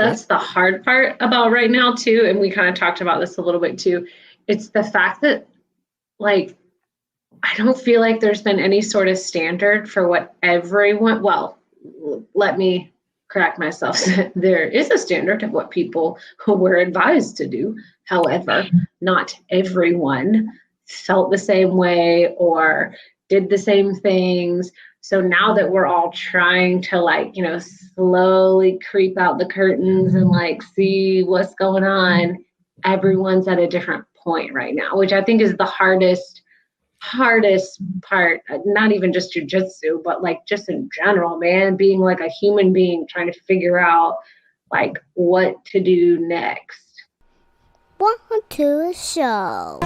Good. That's the hard part about right now too, and we kind of talked about this a little bit too. It's the fact that, like, I don't feel like there's been any sort of standard for what everyone, well, let me correct myself. There is a standard of what people who were advised to do. However, not everyone felt the same way or did the same things. So now that we're all trying to, like, slowly creep out the curtains and like see what's going on, everyone's at a different point right now, which I think is the hardest part, not even just jujitsu, but like just in general, man, being like a human being trying to figure out like what to do next. Welcome to the show.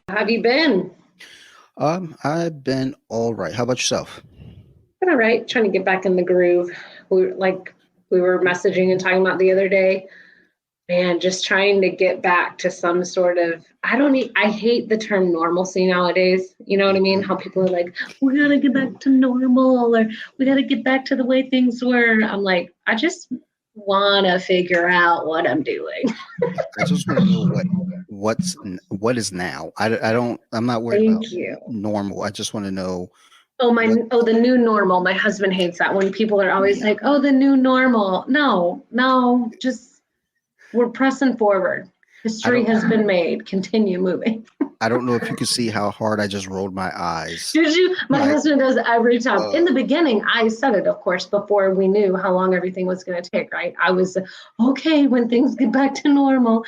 How have you been? I've been all right. How about yourself? Been all right, trying to get back in the groove. We were messaging and talking about the other day, and just trying to get back to some sort of, I hate the term normalcy nowadays. You know what I mean? How people are like, we gotta get back to normal, or we gotta get back to the way things were. I'm like, I just wanna figure out what I'm doing. I just want to know what is now. I'm not worried about Thank you. normal. I just want to know. The new normal. My husband hates that when people are always like, oh, the new normal. No, just we're pressing forward. History has been made. Continue moving. I don't know if you can see how hard I just rolled my eyes. Did you? My husband does it every time. In the beginning, I said it, of course, before we knew how long everything was going to take, right? I was, okay, when things get back to normal,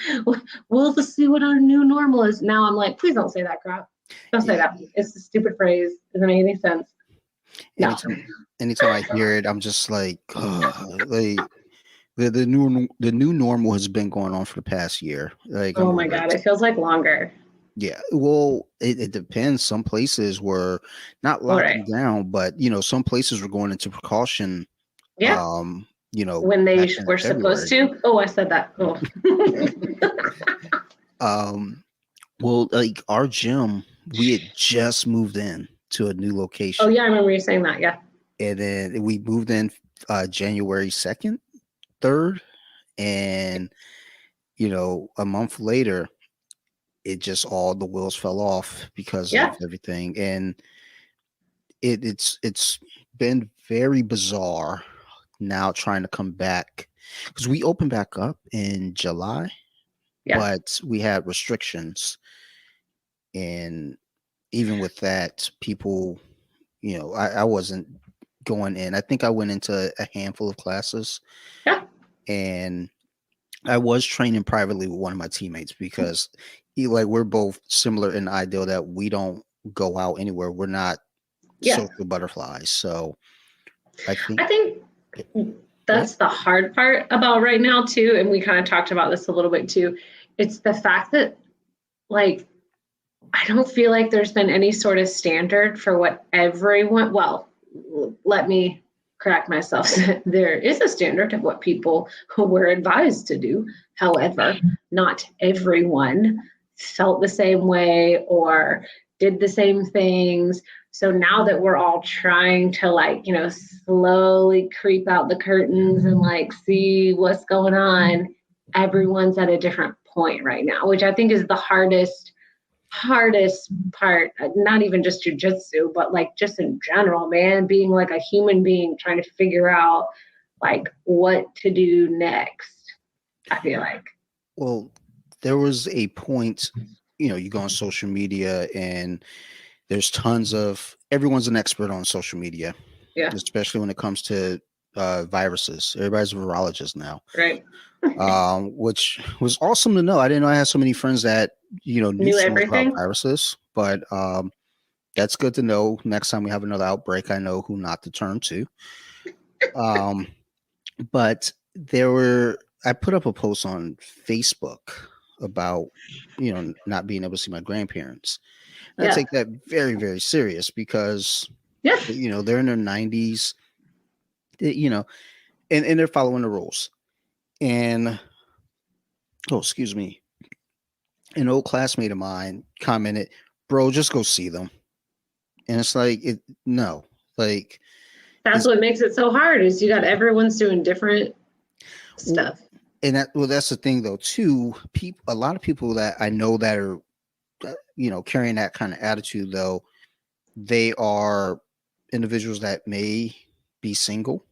we'll just see what our new normal is. Now I'm like, please don't say that crap. Don't say that. It's a stupid phrase. Doesn't make any sense. No. Anytime I hear it, I'm just like, like the new normal has been going on for the past year. Like, oh my God, it feels like longer. Yeah, well, it depends. Some places were not locking down, but some places were going into precaution. Yeah. When they were supposed to. Oh, I said that. Oh. Well, like our gym, we had just moved in to a new location. Oh yeah, I remember you saying that. Yeah. And then we moved in January 2nd, 3rd, and a month later, it just all the wheels fell off because of everything. And it's been very bizarre now trying to come back, because we opened back up in July, but we had restrictions. And even with that, people, I wasn't going in. I think I went into a handful of classes. Yeah. And I was training privately with one of my teammates because we're both similar in the idea that we don't go out anywhere. We're not social butterflies. So I think that's the hard part about right now too. And we kind of talked about this a little bit too. It's the fact that, like, I don't feel like there's been any sort of standard for what everyone, well, let me correct myself. There is a standard of what people who were advised to do. However, not everyone felt the same way or did the same things. So now that we're all trying to, like, slowly creep out the curtains and like see what's going on, everyone's at a different point right now, which I think is the hardest part, not even just jujitsu, but like just in general, man, being like a human being trying to figure out like what to do next, I feel like. Well, there was a point, you go on social media and there's tons of, everyone's an expert on social media. Yeah. Especially when it comes to viruses. Everybody's a virologist now. Right. Which was awesome to know. I didn't know I had so many friends that, knew so much everything about viruses, but that's good to know. Next time we have another outbreak, I know who not to turn to. But I put up a post on Facebook about, not being able to see my grandparents. And I take that very, very serious because, they're in their 90s, and they're following the rules. And oh, excuse me, an old classmate of mine commented, "Bro, just go see them." And it's like, no, like, That's it's what makes it so hard is you got everyone's doing different well, stuff. and that's the thing though too. People, a lot of people that I know that are, carrying that kind of attitude though, they are individuals that may be single,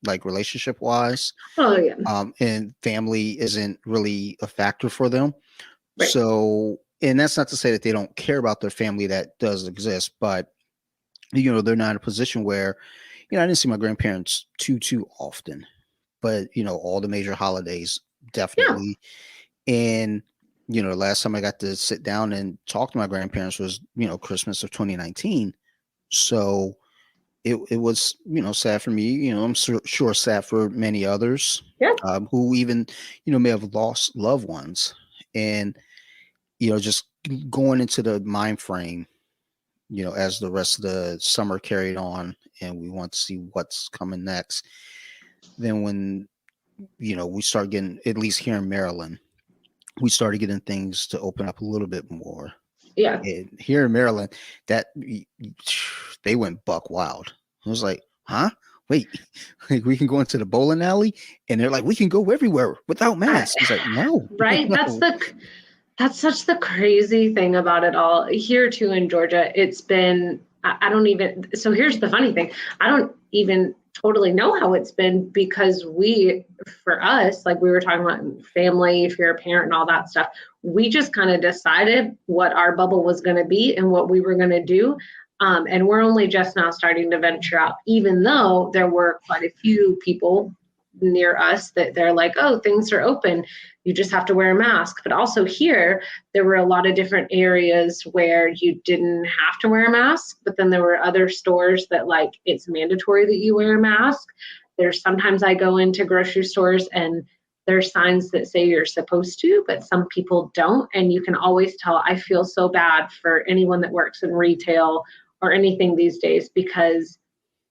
like relationship wise, Oh yeah, and family isn't really a factor for them. right. So, and that's not to say that they don't care about their family that does exist, but they're not in a position where, I didn't see my grandparents too often, but all the major holidays Yeah. definitely. And the last time I got to sit down and talk to my grandparents was Christmas of 2019. So it was sad for me. I'm sure sad for many others, Yeah. who even may have lost loved ones. And just going into the mind frame, as the rest of the summer carried on, and we want to see what's coming next. Then when we start getting, at least here in Maryland, we started getting things to open up a little bit more. Yeah. And here in Maryland, that they went buck wild. I was like, huh? Wait, like we can go into the bowling alley, and they're like, we can go everywhere without masks. It's like, no, Right. no. That's such the crazy thing about it all. Here too in Georgia, it's been, I don't even, so here's the funny thing. I don't even totally know how it's been because for us, like we were talking about family, if you're a parent and all that stuff, we just kind of decided what our bubble was going to be and what we were going to do. And we're only just now starting to venture out, even though there were quite a few people near us that they're like, oh, things are open. You just have to wear a mask. But also here, there were a lot of different areas where you didn't have to wear a mask. But then there were other stores that like it's mandatory that you wear a mask. There's sometimes I go into grocery stores and there's signs that say you're supposed to, but some people don't. And you can always tell. I feel so bad for anyone that works in retail or anything these days because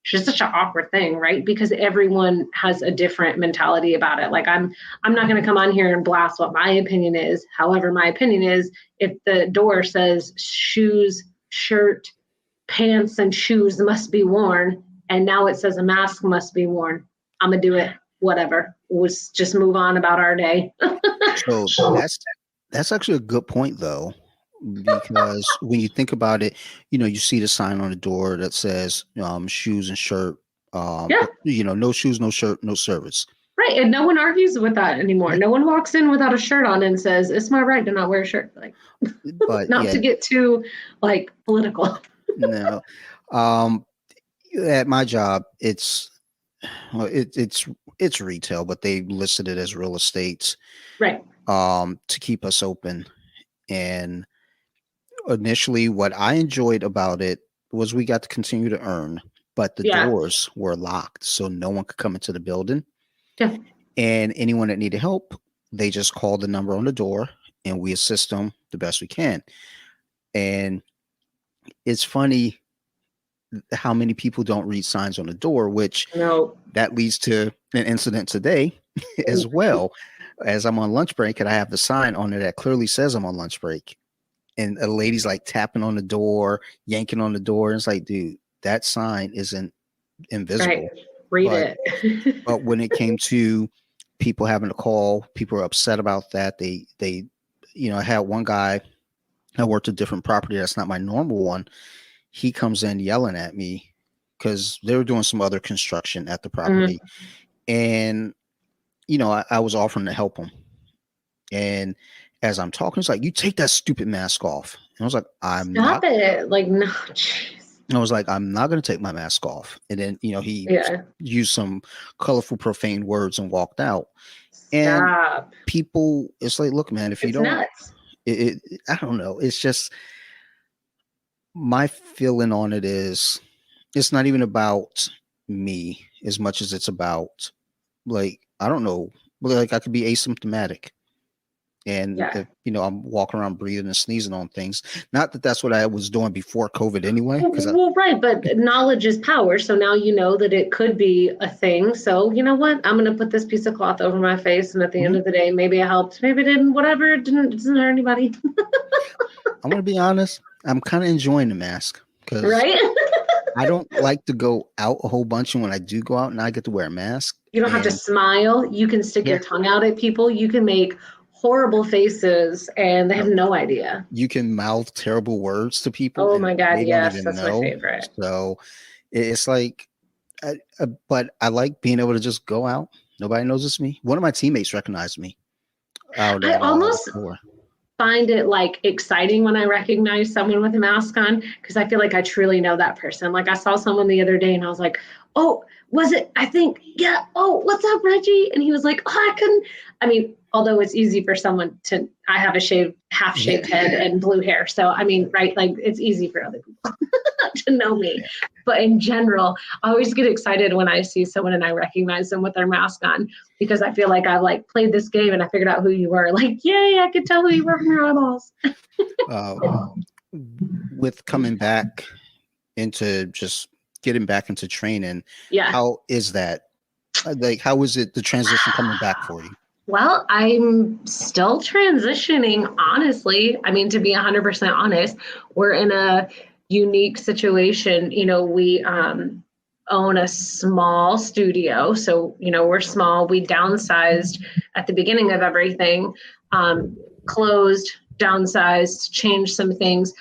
it's just such an awkward thing, right? Because everyone has a different mentality about it. Like I'm not going to come on here and blast what my opinion is. However, my opinion is if the door says shoes, shirt, pants, and shoes must be worn, and now it says a mask must be worn, I'm gonna do it. Whatever. We'll just move on about our day. So that's actually a good point though, because when you think about it, you see the sign on the door that says shoes and shirt, Yeah. no shoes, no shirt, no service. Right. And no one argues with that anymore. No one walks in without a shirt on and says, it's my right to not wear a shirt. Like, But not yeah, to get too like political. no. Um, at my job, it's retail, but they listed it as real estate, Right. to keep us open. And initially, what I enjoyed about it was we got to continue to earn, but the Yeah. doors were locked, so no one could come into the building. Yeah. And anyone that needed help, they just called the number on the door, and we assist them the best we can. And it's funny how many people don't read signs on the door, which No. that leads to an incident today as well. As I'm on lunch break, and I have the sign on there that clearly says I'm on lunch break. And a lady's like tapping on the door, yanking on the door. And it's like, dude, that sign isn't invisible. Right. Read But it. but when it came to people having to call, people are upset about that. They I had one guy, I worked a different property that's not my normal one. He comes in yelling at me because they were doing some other construction at the property. And I was offering to help him. And as I'm talking, it's like, you take that stupid mask off. And I was like, I'm Stop not. it. Like, no. Jeez. I was like, I'm not going to take my mask off. And then, he Yeah. used some colorful, profane words and walked out. And Stop. people, it's like, look, man, if you It's don't, nuts. I don't know. It's just my feeling on it is it's not even about me as much as it's about, like, I don't know, like I could be asymptomatic. And Yeah. if, I'm walking around breathing and sneezing on things. Not that that's what I was doing before COVID anyway. Well, right, but knowledge is power. So now you know that it could be a thing. So you know what? I'm going to put this piece of cloth over my face, and at the end of the day, maybe it helped, maybe it didn't. Whatever, it doesn't hurt anybody. I'm going to be honest. I'm kind of enjoying the mask because Right? I don't like to go out a whole bunch, and when I do go out, and I get to wear a mask. You don't have to smile. You can stick your tongue out at people. You can make horrible faces, and they have no idea. You can mouth terrible words to people. Oh my God, they yes, don't even that's know. my favorite. So it's like, but I like being able to just go out. Nobody knows it's me. One of my teammates recognized me. I almost find it like exciting when I recognize someone with a mask on, because I feel like I truly know that person. Like I saw someone the other day and I was like, oh, was it? I think, yeah. Oh, what's up, Reggie? And he was like, oh, although it's easy for someone to, I have a half shaved head and blue hair. So, right. Like it's easy for other people to know me. But in general, I always get excited when I see someone and I recognize them with their mask on, because I feel like I've like played this game and I figured out who you were. Like, yay, I could tell who you were from your eyeballs. With coming back into just getting back into training, how is that? Like, how is it, the transition coming back for you? Well, I'm still transitioning, honestly. To be 100% honest, we're in a unique situation. We own a small studio. So, we're small. We downsized at the beginning of everything, closed, downsized, changed some things.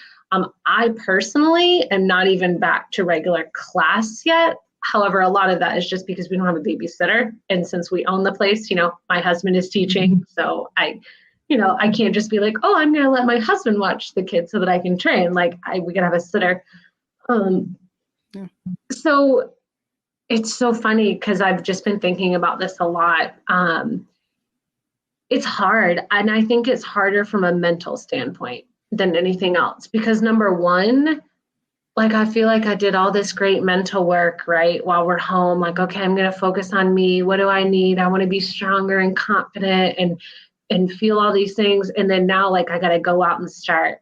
I personally am not even back to regular class yet. However, a lot of that is just because we don't have a babysitter. And since we own the place, my husband is teaching. So I can't just be like, oh, I'm going to let my husband watch the kids so that I can train. Like we could have a sitter. So it's so funny because I've just been thinking about this a lot. It's hard. And I think it's harder from a mental standpoint than anything else, because number one, like, I feel like I did all this great mental work, right? While we're home, like, okay, I'm going to focus on me. What do I need? I want to be stronger and confident and feel all these things. And then now, like, I got to go out and start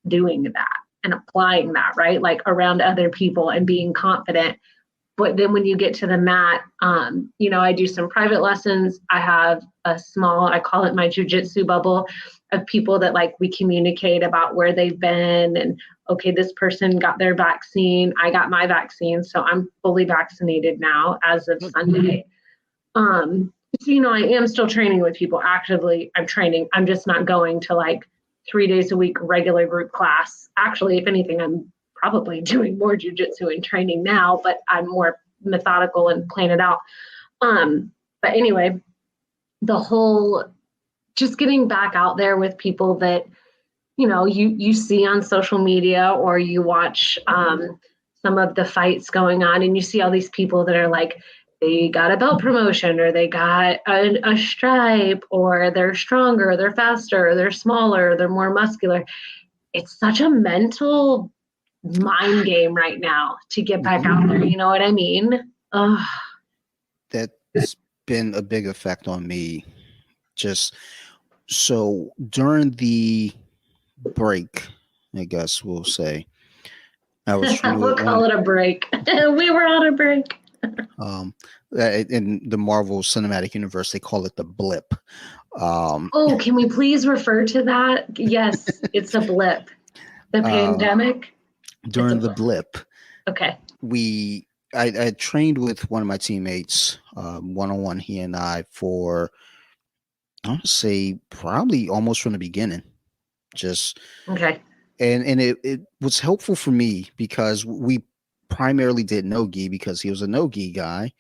doing that and applying that, right? Like around other people and being confident. But then when you get to the mat, I do some private lessons. I have a small, I call it my jujitsu bubble of people that like we communicate about where they've been and, okay, this person got their vaccine. I got my vaccine. So I'm fully vaccinated now as of Sunday. So, I am still training with people actively. I'm training. I'm just not going to like 3 days a week regular group class. Actually, if anything, I'm probably doing more jujitsu and training now, but I'm more methodical and plan it out. But anyway, the whole just getting back out there with people that, you see on social media, or you watch some of the fights going on and you see all these people that are like, they got a belt promotion, or they got a stripe, or they're stronger, they're faster, they're smaller, they're more muscular. It's such a mental mind game right now to get back out there. You know what I mean? That's been a big effect on me. Just so during the break, I guess we'll say, I was we'll call it a break. We were on a break. In the Marvel Cinematic Universe, they call it the blip. Can we please refer to that? Yes, it's a blip. The pandemic. During the blip. Okay. I trained with one of my teammates, one-on-one, he and I, for, I want to say, probably almost from the beginning. Just okay. And it was helpful for me because we primarily did no-gi because he was a no-gi guy.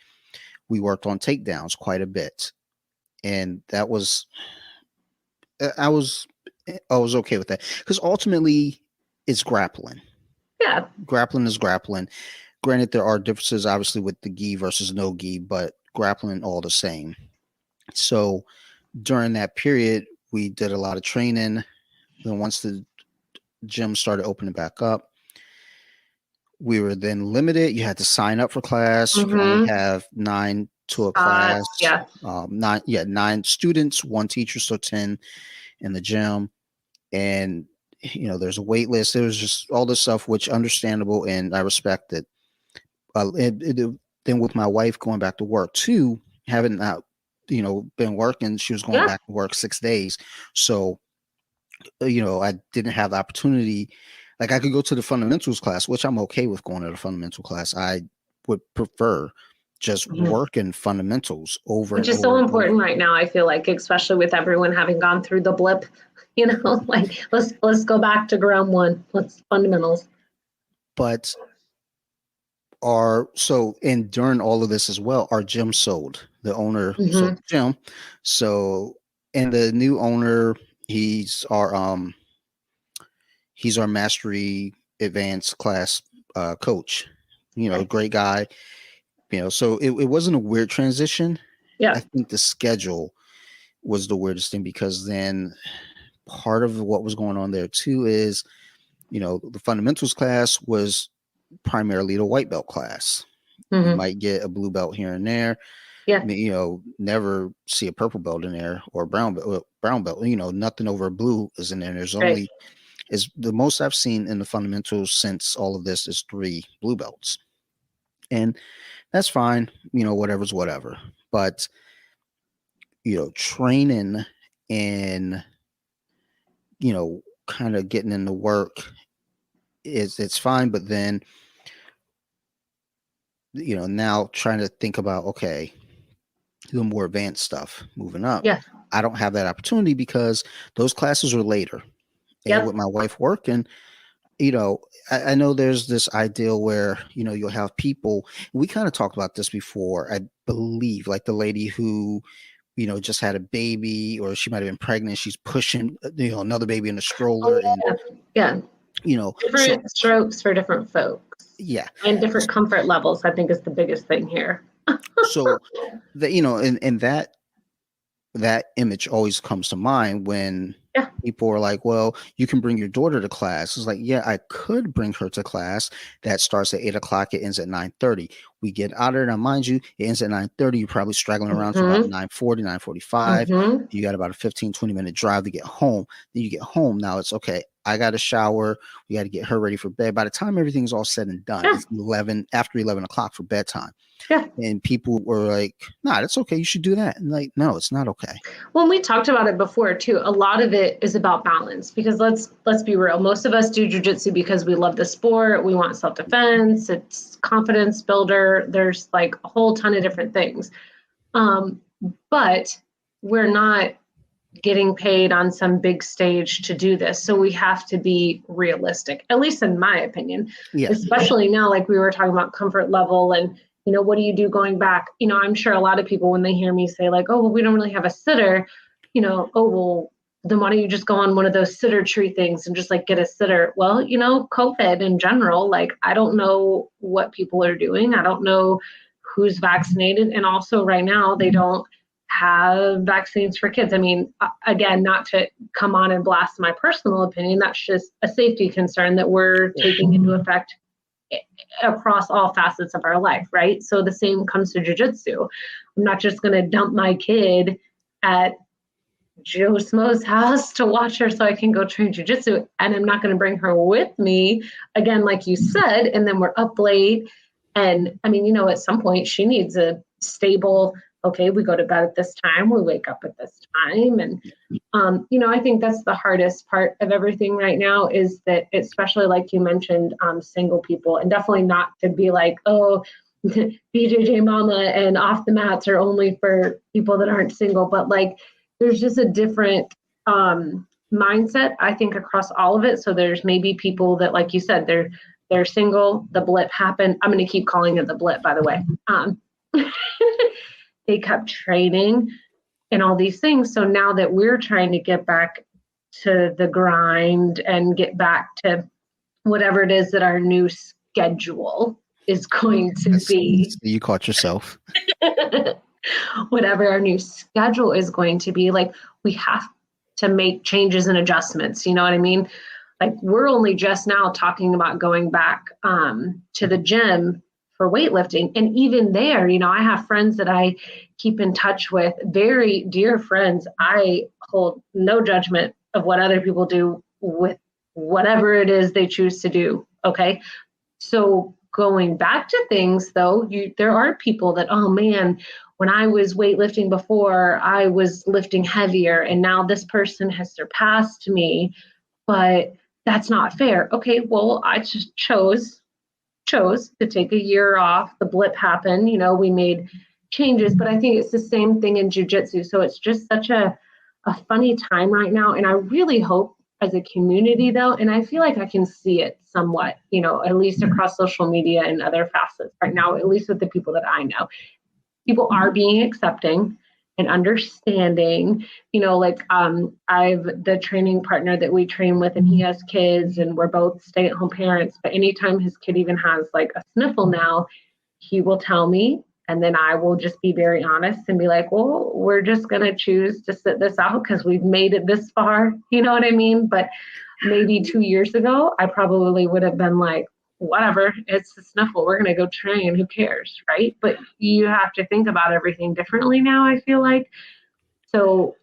We worked on takedowns quite a bit. And that was, I was okay with that because ultimately it's grappling. Yeah. Grappling is grappling. Granted, there are differences obviously with the gi versus no gi, but grappling all the same. So during that period, we did a lot of training. Then once the gym started opening back up, we were then limited. You had to sign up for class. You could only have 9 to a class. Yeah. 9 students, 1 teacher, so 10. in the gym, and there's a wait list. There was just all this stuff, which understandable, and I respect it. Then with my wife going back to work too, having not been working, she was going Yeah. back to work 6 days, so I didn't have the opportunity. Like, I could go to the fundamentals class, which I'm okay with going to the fundamental class. I would prefer just working fundamentals over Which and is so over. important right now, I feel like, especially with everyone having gone through the blip, like let's go back to ground one. Let's fundamentals. But and during all of this as well, our gym sold. The owner sold the gym. So, and the new owner, he's our mastery advanced class coach. Great guy. So it wasn't a weird transition. Yeah. I think the schedule was the weirdest thing, because then part of what was going on there too is, the fundamentals class was primarily the white belt class. You might get a blue belt here and there. Yeah. Never see a purple belt in there, or brown belt. Nothing over a blue is in there. There's only is the most I've seen in the fundamentals since all of this is 3 blue belts. And that's fine, whatever's whatever. But training and kind of getting into work it's fine, but then now trying to think about, okay, the more advanced stuff moving up. Yeah. I don't have that opportunity because those classes are later. And with my wife working, I know there's this ideal where, you'll have people, we kind of talked about this before, I believe, like the lady who, just had a baby, or she might have been pregnant. She's pushing, another baby in a stroller. Different strokes for different folks. Yeah. And different comfort levels, I think, is the biggest thing here. So that, and that image always comes to mind when people are like, well, you can bring your daughter to class. It's like, yeah, I could bring her to class that starts at 8:00. It ends at 9:30. We get out of there. Now, mind you, it ends at 9:30. You're probably straggling around to about 9:40, 9:45. You got about a 15-20 minute drive to get home. Then you get home. Now it's okay. I got a shower. We got to get her ready for bed. By the time everything's all said and done, it's after 11 o'clock for bedtime. Yeah. And people were like, nah, that's okay. You should do that. And like, no, it's not okay. Well, we talked about it before too. A lot of it is about balance, because let's be real. Most of us do jujitsu because we love the sport. We want self-defense. It's confidence builder. There's like a whole ton of different things. But we're not getting paid on some big stage to do this. So we have to be realistic, at least in my opinion, especially now, like we were talking about comfort level and, what do you do going back? I'm sure a lot of people, when they hear me say like, oh, well, we don't really have a sitter, oh, well, then why don't you just go on one of those sitter tree things and just like get a sitter? Well, COVID in general, like, I don't know what people are doing. I don't know who's vaccinated. And also right now they don't have vaccines for kids. I mean, again, not to come on and blast my personal opinion, that's just a safety concern that we're taking into effect across all facets of our life, right? So the same comes to jiu-jitsu. I'm not just going to dump my kid at Joe Smo's house to watch her so I can go train jiu-jitsu, and I'm not going to bring her with me, again, like you said, and then we're up late. And I mean, at some point she needs a stable, okay, we go to bed at this time, we wake up at this time. And, I think that's the hardest part of everything right now, is that, especially like you mentioned, single people, and definitely not to be like, oh, BJJ mama and off the mats are only for people that aren't single, but like, there's just a different mindset, I think, across all of it. So there's maybe people that, like you said, they're single, the blip happened. I'm going to keep calling it the blip, by the way. They kept training and all these things. So now that we're trying to get back to the grind and get back to whatever it is that our new schedule is going to be. You caught yourself. Whatever our new schedule is going to be, like, we have to make changes and adjustments. You know what I mean? Like, we're only just now talking about going back to the gym for weightlifting. And even there, I have friends that I keep in touch with, very dear friends. I hold no judgment of what other people do with whatever it is they choose to do. Okay. So going back to things though, there are people that, oh man, when I was weightlifting before, I was lifting heavier and now this person has surpassed me, but that's not fair. Okay, well, I just chose to take a year off. The blip happened, we made changes, but I think it's the same thing in jujitsu. So it's just such a funny time right now. And I really hope as a community though, and I feel like I can see it somewhat, at least across social media and other facets right now, at least with the people that I know, people are being accepting and understanding, I've the training partner that we train with and he has kids and we're both stay-at-home parents, but anytime his kid even has like a sniffle now, he will tell me and then I will just be very honest and be like, well, we're just going to choose to sit this out because we've made it this far, you know what I mean? But maybe 2 years ago, I probably would have been like, whatever, it's a sniffle, we're going to go train, who cares, right? But you have to think about everything differently now, I feel like. So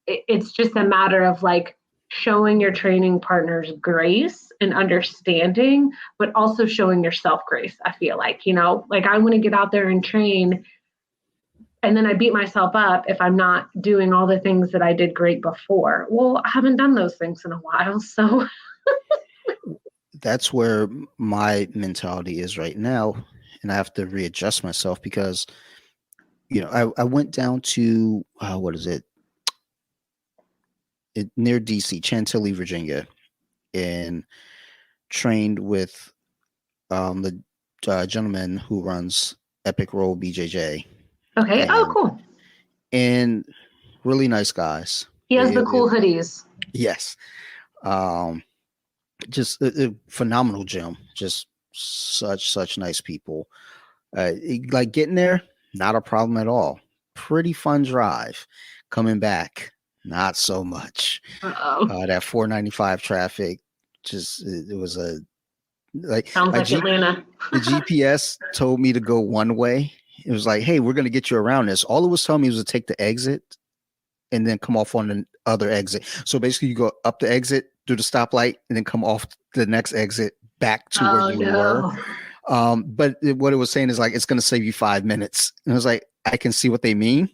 it's just a matter of like showing your training partners grace and understanding, but also showing yourself grace, I feel like, like I want to get out there and train and then I beat myself up if I'm not doing all the things that I did great before. Well, I haven't done those things in a while, so that's where my mentality is right now, and I have to readjust myself because I went down to what is it, near DC, Chantilly, Virginia, and trained with the gentleman who runs Epic Roll BJJ. Okay. Cool. And really nice guys. He has the cool hoodies. Yes. Just a phenomenal gym. Just such nice people. Like getting there, not a problem at all. Pretty fun drive. Coming back, not so much. That 495 traffic, just it was a like sounds like Atlanta. The GPS told me to go one way. It was like, hey, we're gonna get you around this. All it was telling me was to take the exit and then come off on the other exit. So basically, you go up the exit, do the stoplight, and then come off the next exit back to where you were. But what it was saying is like it's gonna save you 5 minutes. And I was like, I can see what they mean.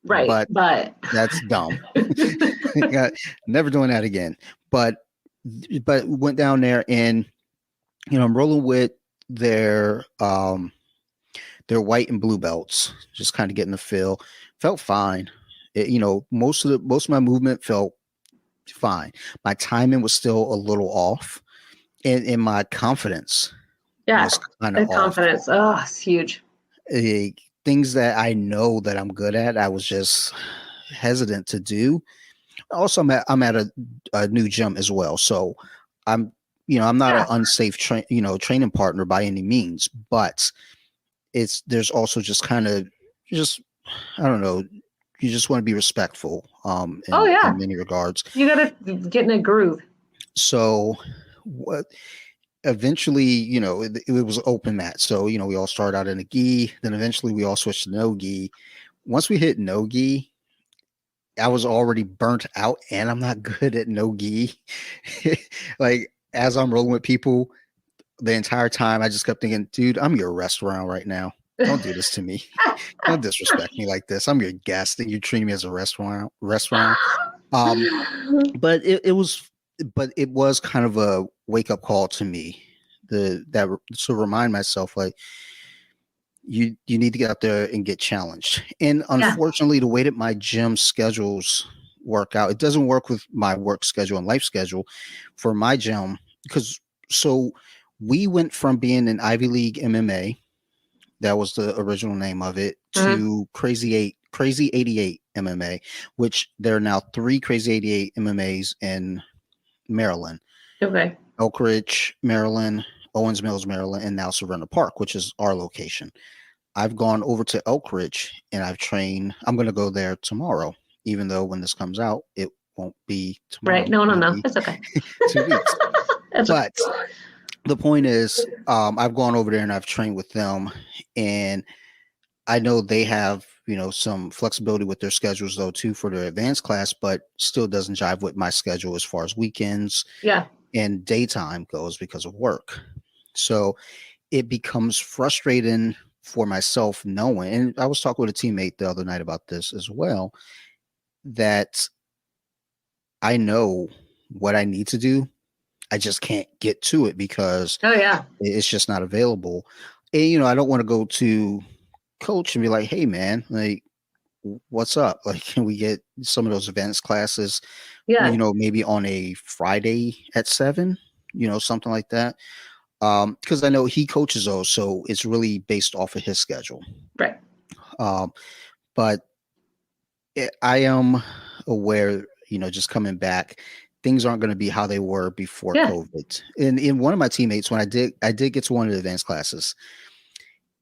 Right. But that's dumb. Never doing that again. But went down there and I'm rolling with their white and blue belts, just kind of getting the feel. Felt fine. Most of my movement felt fine. My timing was still a little off, and my confidence was kind of off. Confidence, it's huge. Things that I know that I'm good at, I was just hesitant to do. Also, I'm at a new gym as well, so I'm not an unsafe training partner by any means, but there's also just kind of I don't know. You just want to be respectful. In many regards. You got to get in a groove. So eventually, it was open mat. So, we all start out in a gi. Then eventually we all switched to no gi. Once we hit no gi, I was already burnt out and I'm not good at no gi. Like as I'm rolling with people the entire time, I just kept thinking, dude, I'm your restaurant right now. Don't do this to me. Don't disrespect me like this. I'm your guest and you treat me as a restaurant. But it was kind of a wake up call to me to remind myself, like, you need to get out there and get challenged. And unfortunately, the way that my gym schedules work out, it doesn't work with my work schedule and life schedule for my gym. So we went from being an Ivy League MMA, that was the original name of it, to Crazy 88 MMA, which there are now 3 Crazy 88 MMAs in Maryland. Okay. Elk Ridge, Maryland, Owens Mills, Maryland, and now Serenna Park, which is our location. I've gone over to Elk Ridge and I've trained. I'm going to go there tomorrow, even though when this comes out, it won't be tomorrow. Right. No. It's okay. 2 weeks. But the point is, I've gone over there and I've trained with them, and I know they have some flexibility with their schedules though too for their advanced class, but still doesn't jive with my schedule as far as weekends Yeah. and daytime goes because of work. So it becomes frustrating for myself knowing, and I was talking with a teammate the other night about this as well, that I know what I need to do. I just can't get to it because Oh yeah. it's just not available. And I don't want to go to coach and be like, "Hey man, like what's up? Like can we get some of those advanced classes, Yeah. maybe on a Friday at 7, something like that." Because I know he coaches those, so it's really based off of his schedule. Right. But I am aware, just coming back, things aren't going to be how they were before Yeah. COVID. And in one of my teammates, when I did get to one of the advanced classes,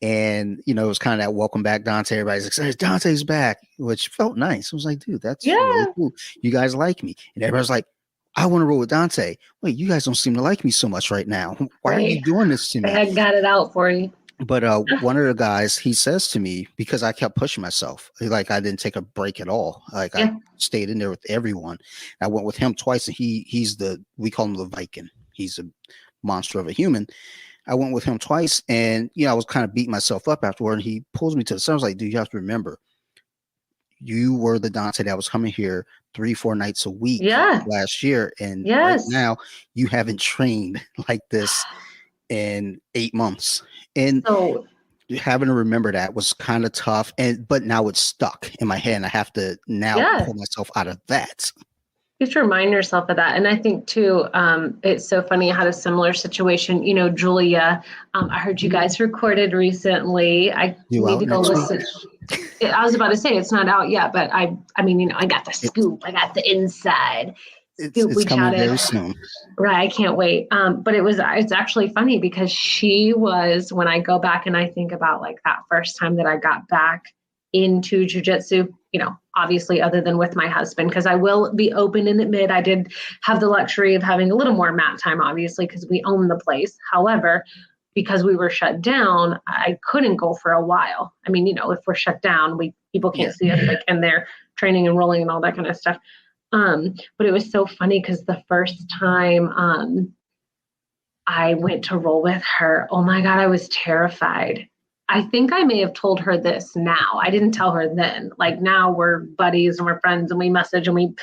and it was kind of that welcome back Dante. Everybody's excited, Dante's back, which felt nice. I was like, dude, that's really Yeah. cool. You guys like me, and everybody's like, I want to roll with Dante. Wait, you guys don't seem to like me so much right now. Why are Right. you doing this to I me? had got it out for you. But one of the guys, he says to me, because I kept pushing myself, like I didn't take a break at all. Like I Yeah. stayed in there with everyone. I went with him twice, and we call him the Viking. He's a monster of a human. I went with him twice, and I was kind of beating myself up afterward. And he pulls me to the side. I was like, "Dude, you have to remember, you were the Dante that was coming here 3-4 nights a week Yeah. last year, and right Yes. now you haven't trained like this in 8 months." And So having to remember that was kind of tough, but now it's stuck in my head, and I have to now yeah. pull myself out of that. You have to remind yourself of that. And I think too, it's so funny. I had a similar situation, Julia, I heard you guys recorded recently. I Due need out to go next week. listen. I was about to say it's not out yet, but I mean, I got the scoop. I got the inside scoop. It's We coming chatted. very soon. Right. I can't wait. But it's actually funny because she was, when I go back and I think about like that first time that I got back into jujitsu, obviously other than with my husband, because I will be open and admit I did have the luxury of having a little more mat time, obviously, because we own the place. However, because we were shut down, I couldn't go for a while. I mean, if we're shut down, people can't see us like in there training and rolling and all that kind of stuff. But it was so funny because the first time I went to roll with her, oh my God, I was terrified. I think I may have told her this now. I didn't tell her then. Like now we're buddies and we're friends and we message and we,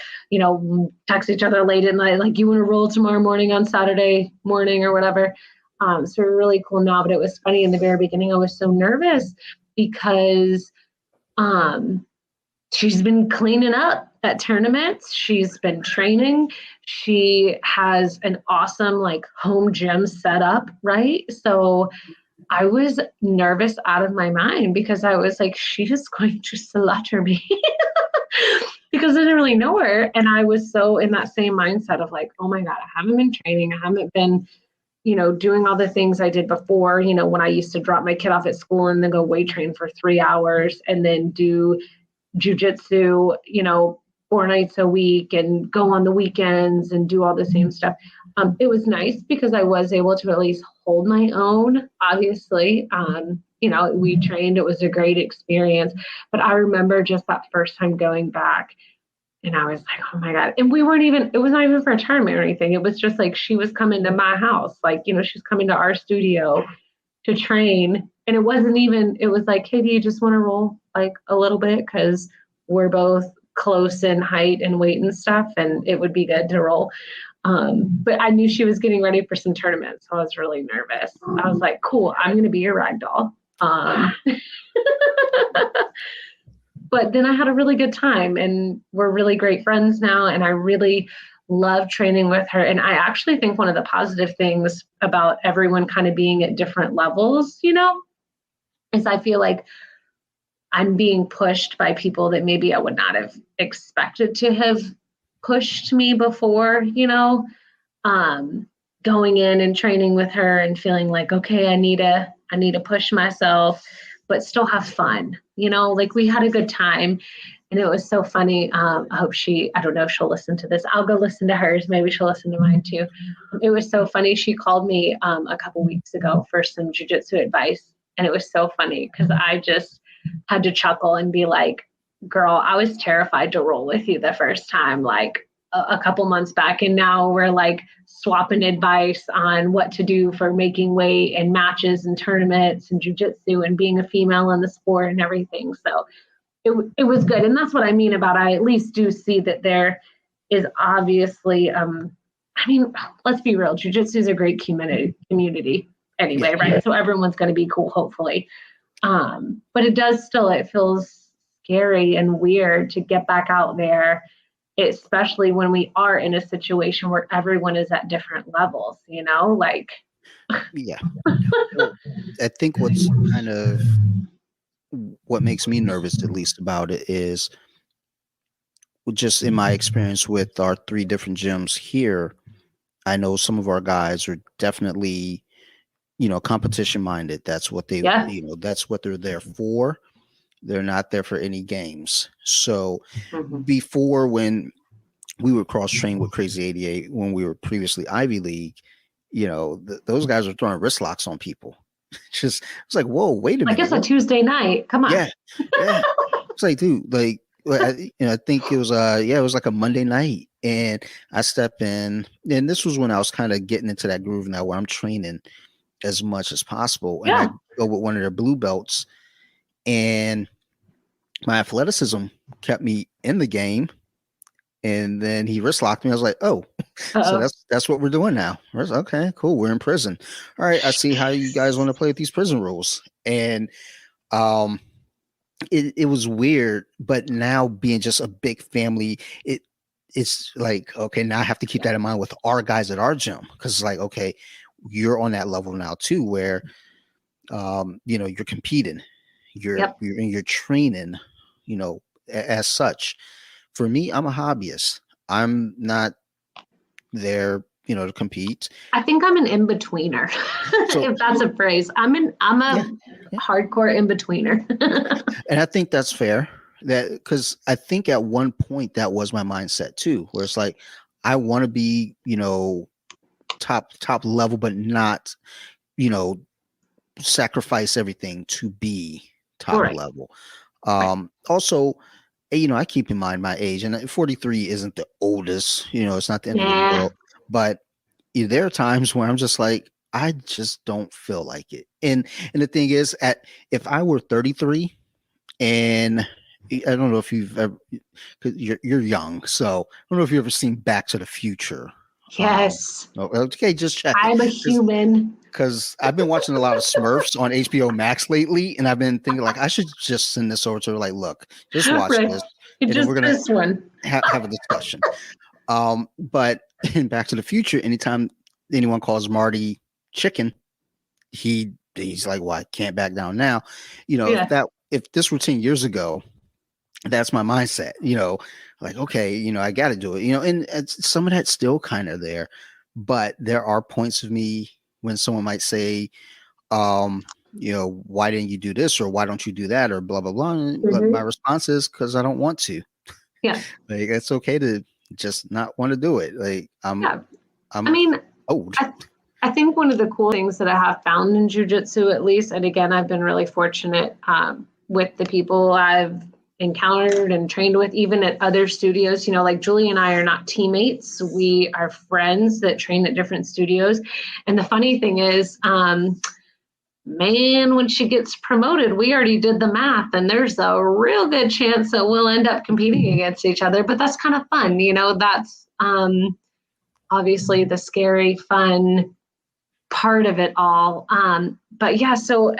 text each other late at night, like you want to roll tomorrow morning on Saturday morning or whatever. So we're really cool now. But it was funny in the very beginning. I was so nervous because she's been cleaning up at tournaments. She's been training. She has an awesome like home gym set up, right? So I was nervous out of my mind because I was like, she is going to slaughter me because I didn't really know her. And I was so in that same mindset of like, oh my God, I haven't been training. I haven't been, doing all the things I did before, when I used to drop my kid off at school and then go weight train for 3 hours and then do jujitsu, 4 nights a week and go on the weekends and do all the same stuff. It was nice because I was able to at least hold my own, obviously. We trained, it was a great experience, but I remember just that first time going back and I was like, oh my God. And it was not even for a tournament or anything. It was just like, she was coming to my house. Like, she's coming to our studio to train. And it was like, hey, do you just want to roll like a little bit? Cause we're both close in height and weight and stuff. And it would be good to roll. But I knew she was getting ready for some tournaments. So I was really nervous. I was like, cool, I'm going to be your rag doll. But then I had a really good time and we're really great friends now. And I really love training with her. And I actually think one of the positive things about everyone kind of being at different levels, is I feel like I'm being pushed by people that maybe I would not have expected to have pushed me before, going in and training with her and feeling like, okay, I need to push myself, but still have fun, like we had a good time. And it was so funny. I hope I don't know if she'll listen to this. I'll go listen to hers. Maybe she'll listen to mine too. It was so funny. She called me a couple weeks ago for some jujitsu advice. And it was so funny because had to chuckle and be like, girl, I was terrified to roll with you the first time, like a couple months back. And now we're like swapping advice on what to do for making weight and matches and tournaments and jujitsu and being a female in the sport and everything. So it was good. And that's what I mean about, I at least do see that there is obviously, I mean, let's be real, jujitsu is a great community anyway, right? So everyone's going to be cool, hopefully. But it feels scary and weird to get back out there, especially when we are in a situation where everyone is at different levels, like. Yeah. Well, I think what makes me nervous, at least, about it is just in my experience with our 3 different gyms here. I know some of our guys are definitely, competition minded. That's what that's what they're there for. They're not there for any games. So before, when we would cross train with Crazy 88, when we were previously Ivy League, those guys were throwing wrist locks on people. It's like, whoa, wait a minute. I guess a Tuesday night. Come on. Yeah. It's like, dude, like, I think it was it was like a Monday night, and I step in, and this was when I was kind of getting into that groove now where I'm training as much as possible, and I go with one of their blue belts, and my athleticism kept me in the game, and then he wrist locked me. I was like, oh, so that's what we're doing now. Okay, cool. We're in prison. All right, I see how you guys want to play with these prison rules, and it was weird, but now being just a big family, it's like, okay, now I have to keep that in mind with our guys at our gym, because it's like, okay, you're on that level now too, where you're competing, you're training, as such. For me, I'm a hobbyist. I'm not there, to compete. I think I'm an in-betweener, if that's a phrase. I'm a hardcore in-betweener. And I think that's fair. That because I think at one point that was my mindset too, where it's like, I want to be, top level, but not, sacrifice everything to be top level. Also, I keep in mind my age, and 43 isn't the oldest, it's not the end of the world, but there are times where I'm just like, I just don't feel like it. And the thing is, if I were 33, and I don't know if you've ever, because you're young, so I don't know if you've ever seen Back to the Future. Yes. Okay, just check. I'm a human. Because I've been watching a lot of Smurfs on HBO Max lately, and I've been thinking, like, I should just send this over to her, like, look, just watch this, and then we're gonna have a discussion. But in Back to the Future, anytime anyone calls Marty chicken, he's like, well, I can't back down now. If this were 10 years ago, that's my mindset, like, okay, I got to do it, and some of that's still kind of there, but there are points of me when someone might say, why didn't you do this, or why don't you do that, or blah, blah, blah. My response is, because I don't want to. Yeah. Like, it's okay to just not want to do it. Like, I'm old. I think one of the cool things that I have found in jiu-jitsu, at least, and again, I've been really fortunate with the people I've encountered and trained with, even at other studios, like Julie and I are not teammates. We are friends that train at different studios. And the funny thing is, when she gets promoted, we already did the math, and there's a real good chance that we'll end up competing against each other. But that's kind of fun. That's obviously the scary, fun part of it all. But yeah, so,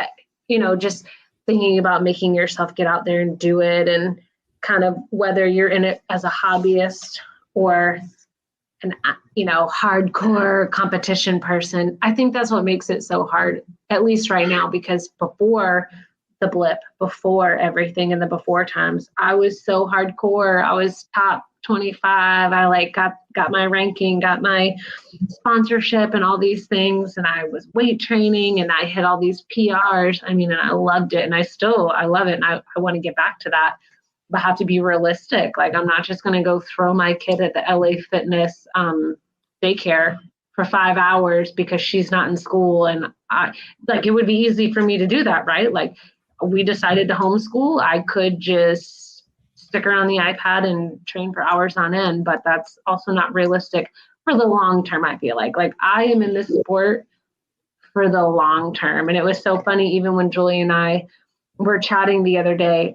just thinking about making yourself get out there and do it, and kind of whether you're in it as a hobbyist or an hardcore competition person, I think that's what makes it so hard, at least right now, because before the blip, before everything in the before times, I was so hardcore. I was top 25. I got my ranking, got my sponsorship and all these things. And I was weight training, and I hit all these PRs. And I loved it. And I love it. And I want to get back to that, but have to be realistic. Like, I'm not just going to go throw my kid at the LA Fitness daycare for 5 hours because she's not in school. And it would be easy for me to do that, right? Like, we decided to homeschool, I could just stick around the iPad and train for hours on end, but that's also not realistic for the long term, I feel like. Like, I am in this sport for the long term. And it was so funny, even when Julie and I were chatting the other day,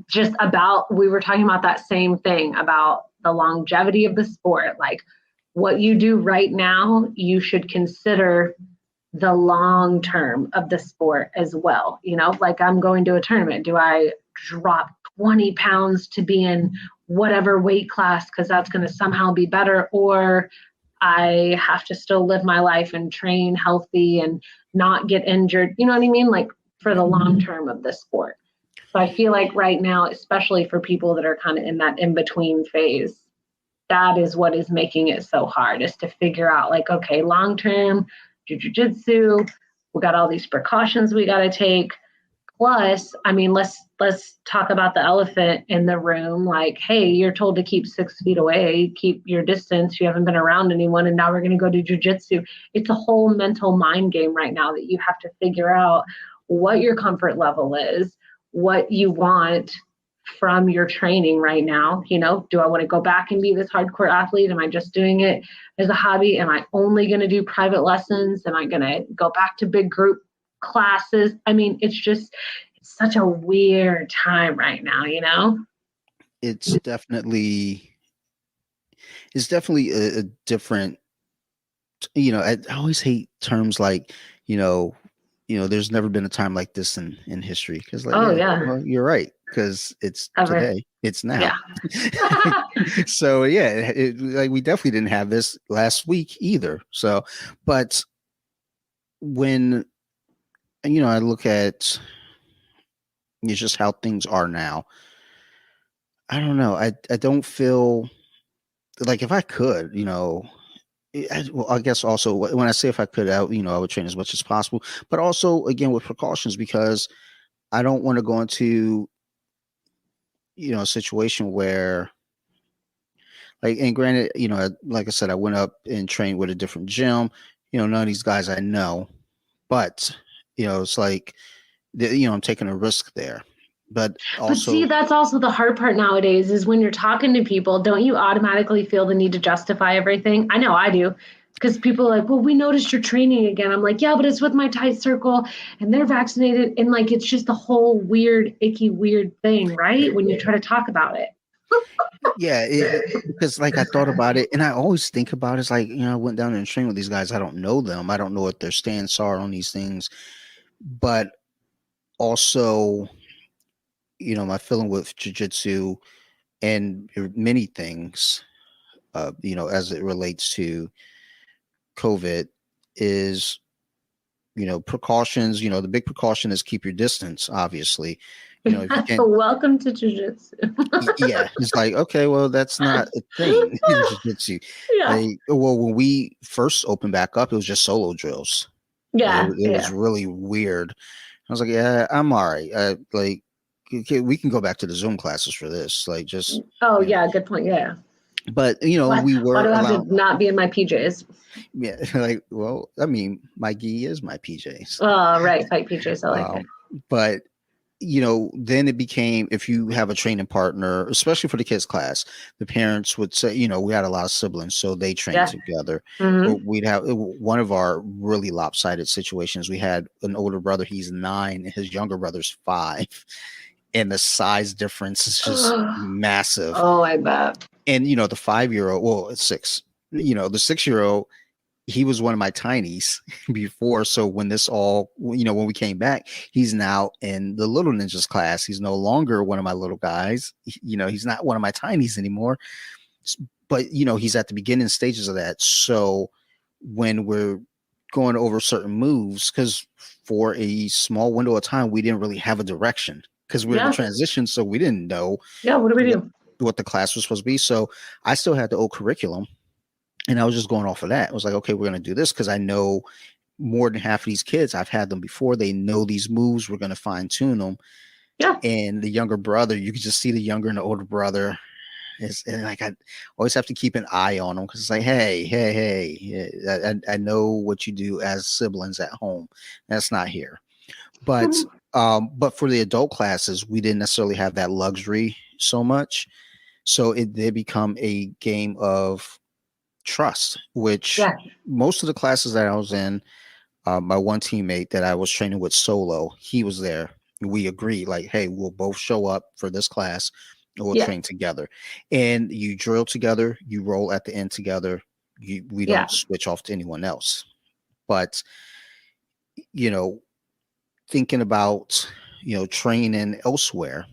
just about, we were talking about that same thing about the longevity of the sport. Like, what you do right now, you should consider the long term of the sport as well. You know, like, I'm going to a tournament. Do I drop 20 pounds to be in whatever weight class because that's going to somehow be better? Or I have to still live my life and train healthy and not get injured. You know what I mean? Like, for the long term of the sport. So I feel like right now, especially for people that are kind of in that in-between phase, that is what is making it so hard, is to figure out, like, okay, long-term, do jujitsu, we got all these precautions we got to take. Plus, I mean, let's talk about the elephant in the room. Like, hey, you're told to keep 6 feet away, keep your distance. You haven't been around anyone, and now we're going to go to jujitsu. It's a whole mental mind game right now that you have to figure out what your comfort level is, what you want from your training right now. You know, do I want to go back and be this hardcore athlete? Am I just doing it as a hobby? Am I only going to do private lessons? Am I going to go back to big group classes? I mean, it's such a weird time right now, you know? It's definitely a different, I always hate terms like, there's never been a time like this in history. Because, like, Oh, yeah. well, you're right, because it's Ever. today, it's now. Yeah. So yeah, like, we definitely didn't have this last week either. So, but when I look at it's just how things are now, I don't know. I don't feel like, if I could, well, I guess also when I say if I could, I would train as much as possible, but also, again, with precautions, because I don't want to go into, a situation where, like, and granted, like I said, I went up and trained with a different gym, none of these guys I know, but, it's like, I'm taking a risk there, but But see, also, that's also the hard part nowadays, is when you're talking to people, don't you automatically feel the need to justify everything? I know I do. Because people are like, well, we noticed you're training again. I'm like, yeah, but it's with my tight circle and they're vaccinated. And, like, it's just a whole weird, icky, weird thing, right? When you try to talk about it. yeah, because, like, I thought about it, and I always think about it, it's like, I went down and trained with these guys. I don't know them. I don't know what their stance are on these things, but also, my feeling with jujitsu and many things, as it relates to COVID, is, precautions. The big precaution is keep your distance, obviously. If you can't, Welcome to jujitsu. yeah, it's like, okay, well, that's not a thing in jiu-jitsu. Yeah. Like, well, when we first opened back up, it was just solo drills. Yeah. It was Yeah. really weird. I was like, yeah, I'm all right. Like, okay, we can go back to the Zoom classes for this. Like, just, Oh, yeah. Good point. Yeah. but Why, we why were do I have to allowed. not be in my PJs? Yeah, like, well, I mean, my gi is my PJs. Oh, right. Fight PJs. I like it. But then it became, if you have a training partner, especially for the kids class, the parents would say, we had a lot of siblings, so they trained Yeah. together. Mhm. Or we'd have one of our really lopsided situations. We had an older brother, he's 9, and his younger brother's 5. And the size difference is just massive. Oh, I bet. And, the 5-year-old, well, it's 6, the 6-year-old, he was one of my tinies before. So when this all, when we came back, he's now in the little ninjas class. He's no longer one of my little guys. He's not one of my tinies anymore. But, he's at the beginning stages of that. So when we're going over certain moves, because for a small window of time, we didn't really have a direction because we're in the transition. So we didn't know what do we do? What the class was supposed to be. So I still had the old curriculum. And I was just going off of that. I was like, okay, we're going to do this because I know more than half of these kids. I've had them before. They know these moves. We're going to fine tune them. Yeah. And the younger brother, you can just see the younger and the older brother. And like, I always have to keep an eye on them because it's like, hey, I know what you do as siblings at home. That's not here. But But for the adult classes, we didn't necessarily have that luxury so much. So it did become a game of trust, which Yeah. most of the classes that I was in, my one teammate that I was training with solo, he was there. We agreed, like, hey, we'll both show up for this class and we'll Yeah. train together. And you drill together, you roll at the end together. We Yeah. don't switch off to anyone else. But, you know, thinking about, training elsewhere,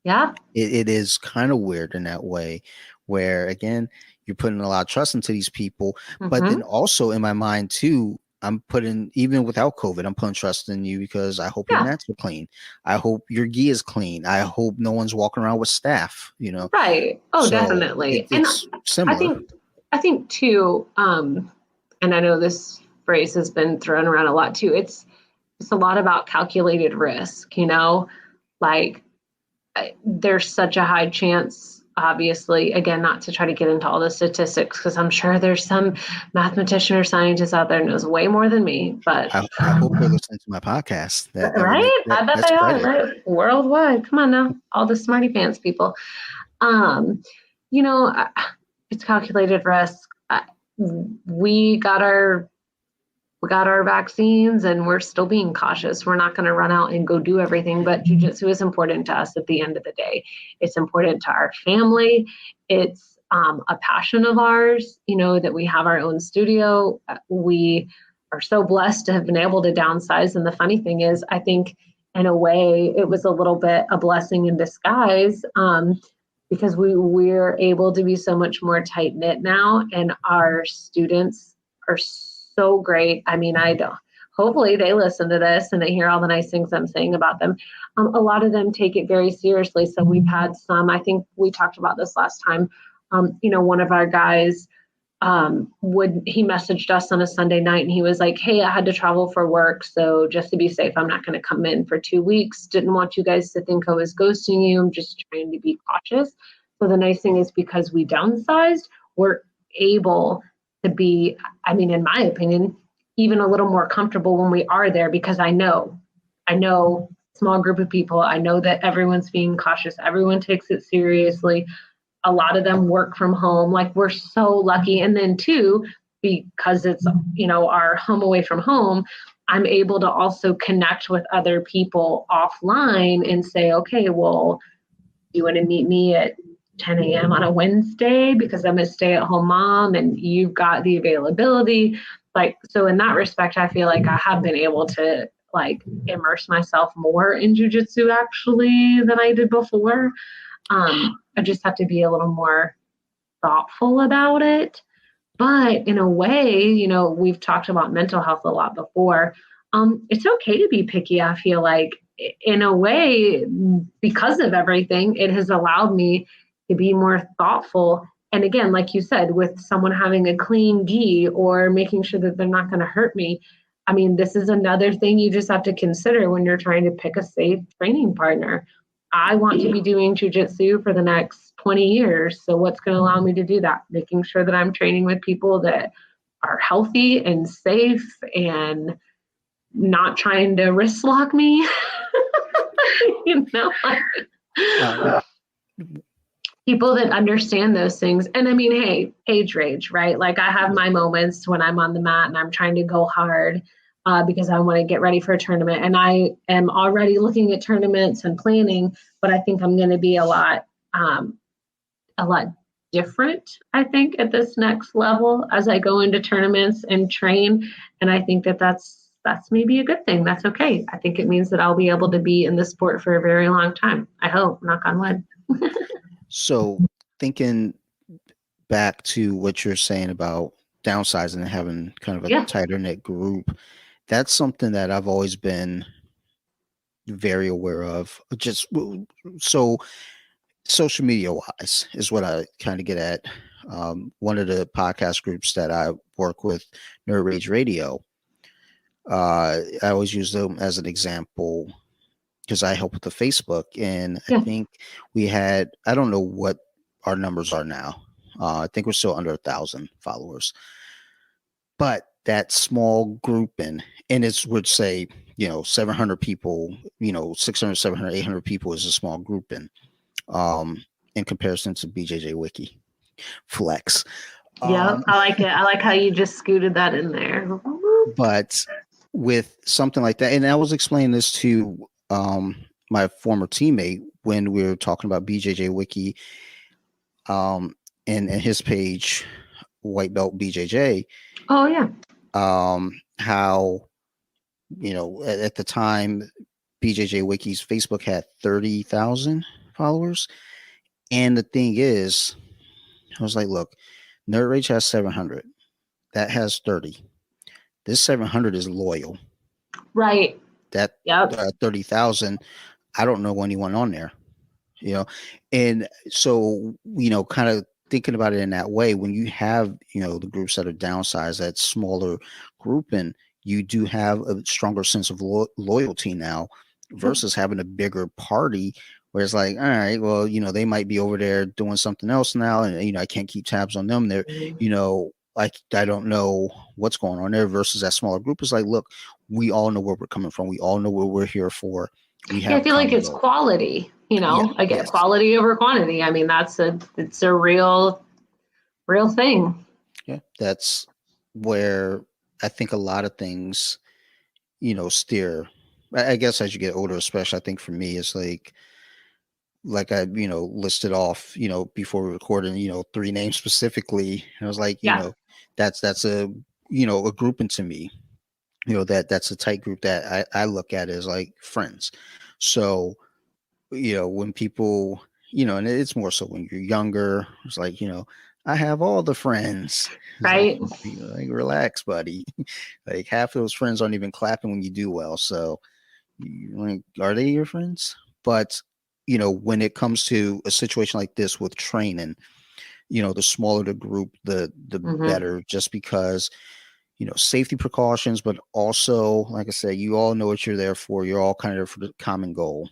Yeah. it is kind of weird in that way, where again, you're putting a lot of trust into these people, but then also in my mind too, I'm putting, even without COVID, I'm putting trust in you because I hope your Yeah. mats are clean. I hope your gi is clean. I hope no one's walking around with staph, Right. Oh, So definitely. And it's I similar. think too, and I know this phrase has been thrown around a lot too. It's a lot about calculated risk, like there's such a high chance, obviously, again, not to try to get into all the statistics, because I'm sure there's some mathematician or scientist out there who knows way more than me, but I hope they're listening to my podcast. That would make right? I bet that's they are, credit. right? Worldwide. Come on now, all the smarty pants people. Um, you know, it's calculated risk. We got our vaccines and we're still being cautious. We're not going to run out and go do everything, but jujitsu is important to us at the end of the day. It's important to our family. It's a passion of ours, that we have our own studio. We are so blessed to have been able to downsize. And the funny thing is, I think in a way it was a little bit a blessing in disguise, because we're able to be so much more tight knit now, and our students are so great. I mean, hopefully they listen to this and they hear all the nice things I'm saying about them. A lot of them take it very seriously. So we've had some, I think we talked about this last time. One of our guys, he messaged us on a Sunday night and he was like, hey, I had to travel for work. So just to be safe, I'm not going to come in for 2 weeks. Didn't want you guys to think I was ghosting you. I'm just trying to be cautious. So the nice thing is, because we downsized, we're able to be, I mean, in my opinion, even a little more comfortable when we are there, because I know small group of people. I know that everyone's being cautious. Everyone takes it seriously. A lot of them work from home. Like, we're so lucky. And then too, because it's, our home away from home, I'm able to also connect with other people offline and say, okay, well, do you want to meet me at 10 a.m. on a Wednesday because I'm a stay-at-home mom and you've got the availability. Like, so in that respect, I feel like I have been able to immerse myself more in jujitsu actually than I did before. I just have to be a little more thoughtful about it. But in a way, we've talked about mental health a lot before. It's okay to be picky. I feel like in a way, because of everything, it has allowed me to be more thoughtful. And again, like you said, with someone having a clean gi or making sure that they're not going to hurt me. I mean, this is another thing you just have to consider when you're trying to pick a safe training partner. I want to be doing jujitsu for the next 20 years. So what's going to allow me to do that? Making sure that I'm training with people that are healthy and safe and not trying to wrist lock me. Uh, People that understand those things. And I mean, hey, age range, right? Like, I have my moments when I'm on the mat and I'm trying to go hard because I want to get ready for a tournament. And I am already looking at tournaments and planning, but I think I'm going to be a lot different, I think, at this next level as I go into tournaments and train. And I think that that's maybe a good thing. That's okay. I think it means that I'll be able to be in the sport for a very long time. I hope, knock on wood. So thinking back to what you're saying about downsizing and having kind of a tighter knit group, that's something that I've always been very aware of. Just so social media wise is what I kind of get at. One of the podcast groups that I work with, Nerd Rage Radio, I always use them as an example because I help with the Facebook, and I think we had, I don't know what our numbers are now. I think we're still under 1,000 followers, but that small grouping, and it's would say, 700 people, 600, 700, 800 people is a small group in comparison to BJJ Wiki. Flex. Yeah, I like it. I like how you just scooted that in there. But with something like that, and I was explaining this to my former teammate when we were talking about BJJ Wiki and his page, White Belt BJJ. Oh, yeah. How, at the time, BJJ Wiki's Facebook had 30,000 followers. And the thing is, I was like, look, Nerd Rage has 700. That has 30. This 700 is loyal. Right. That 30,000, I don't know anyone on there, and so, kind of thinking about it in that way, when you have, the groups that are downsized, that smaller grouping, you do have a stronger sense of loyalty now versus having a bigger party where it's like, all right, well, they might be over there doing something else now. And, I can't keep tabs on them. They're, like, I don't know what's going on there versus that smaller group is like, look, we all know where we're coming from. We all know what we're here for. We have I feel like it's quality, I get quality over quantity. I mean, it's a real thing. Yeah. That's where I think a lot of things, steer. I guess as you get older, especially, I think for me, it's like I, listed off, before we recorded, 3 names specifically. And I was like, that's a, a grouping to me, that's a tight group that I look at as like friends. So, when people, and it's more so when you're younger, it's like, I have all the friends. Right. Like, relax, buddy. Like, half of those friends aren't even clapping when you do well. So, are they your friends? But, when it comes to a situation like this with training, the smaller the group, the better, just because, safety precautions, but also, like I said, you all know what you're there for. You're all kind of there for the common goal.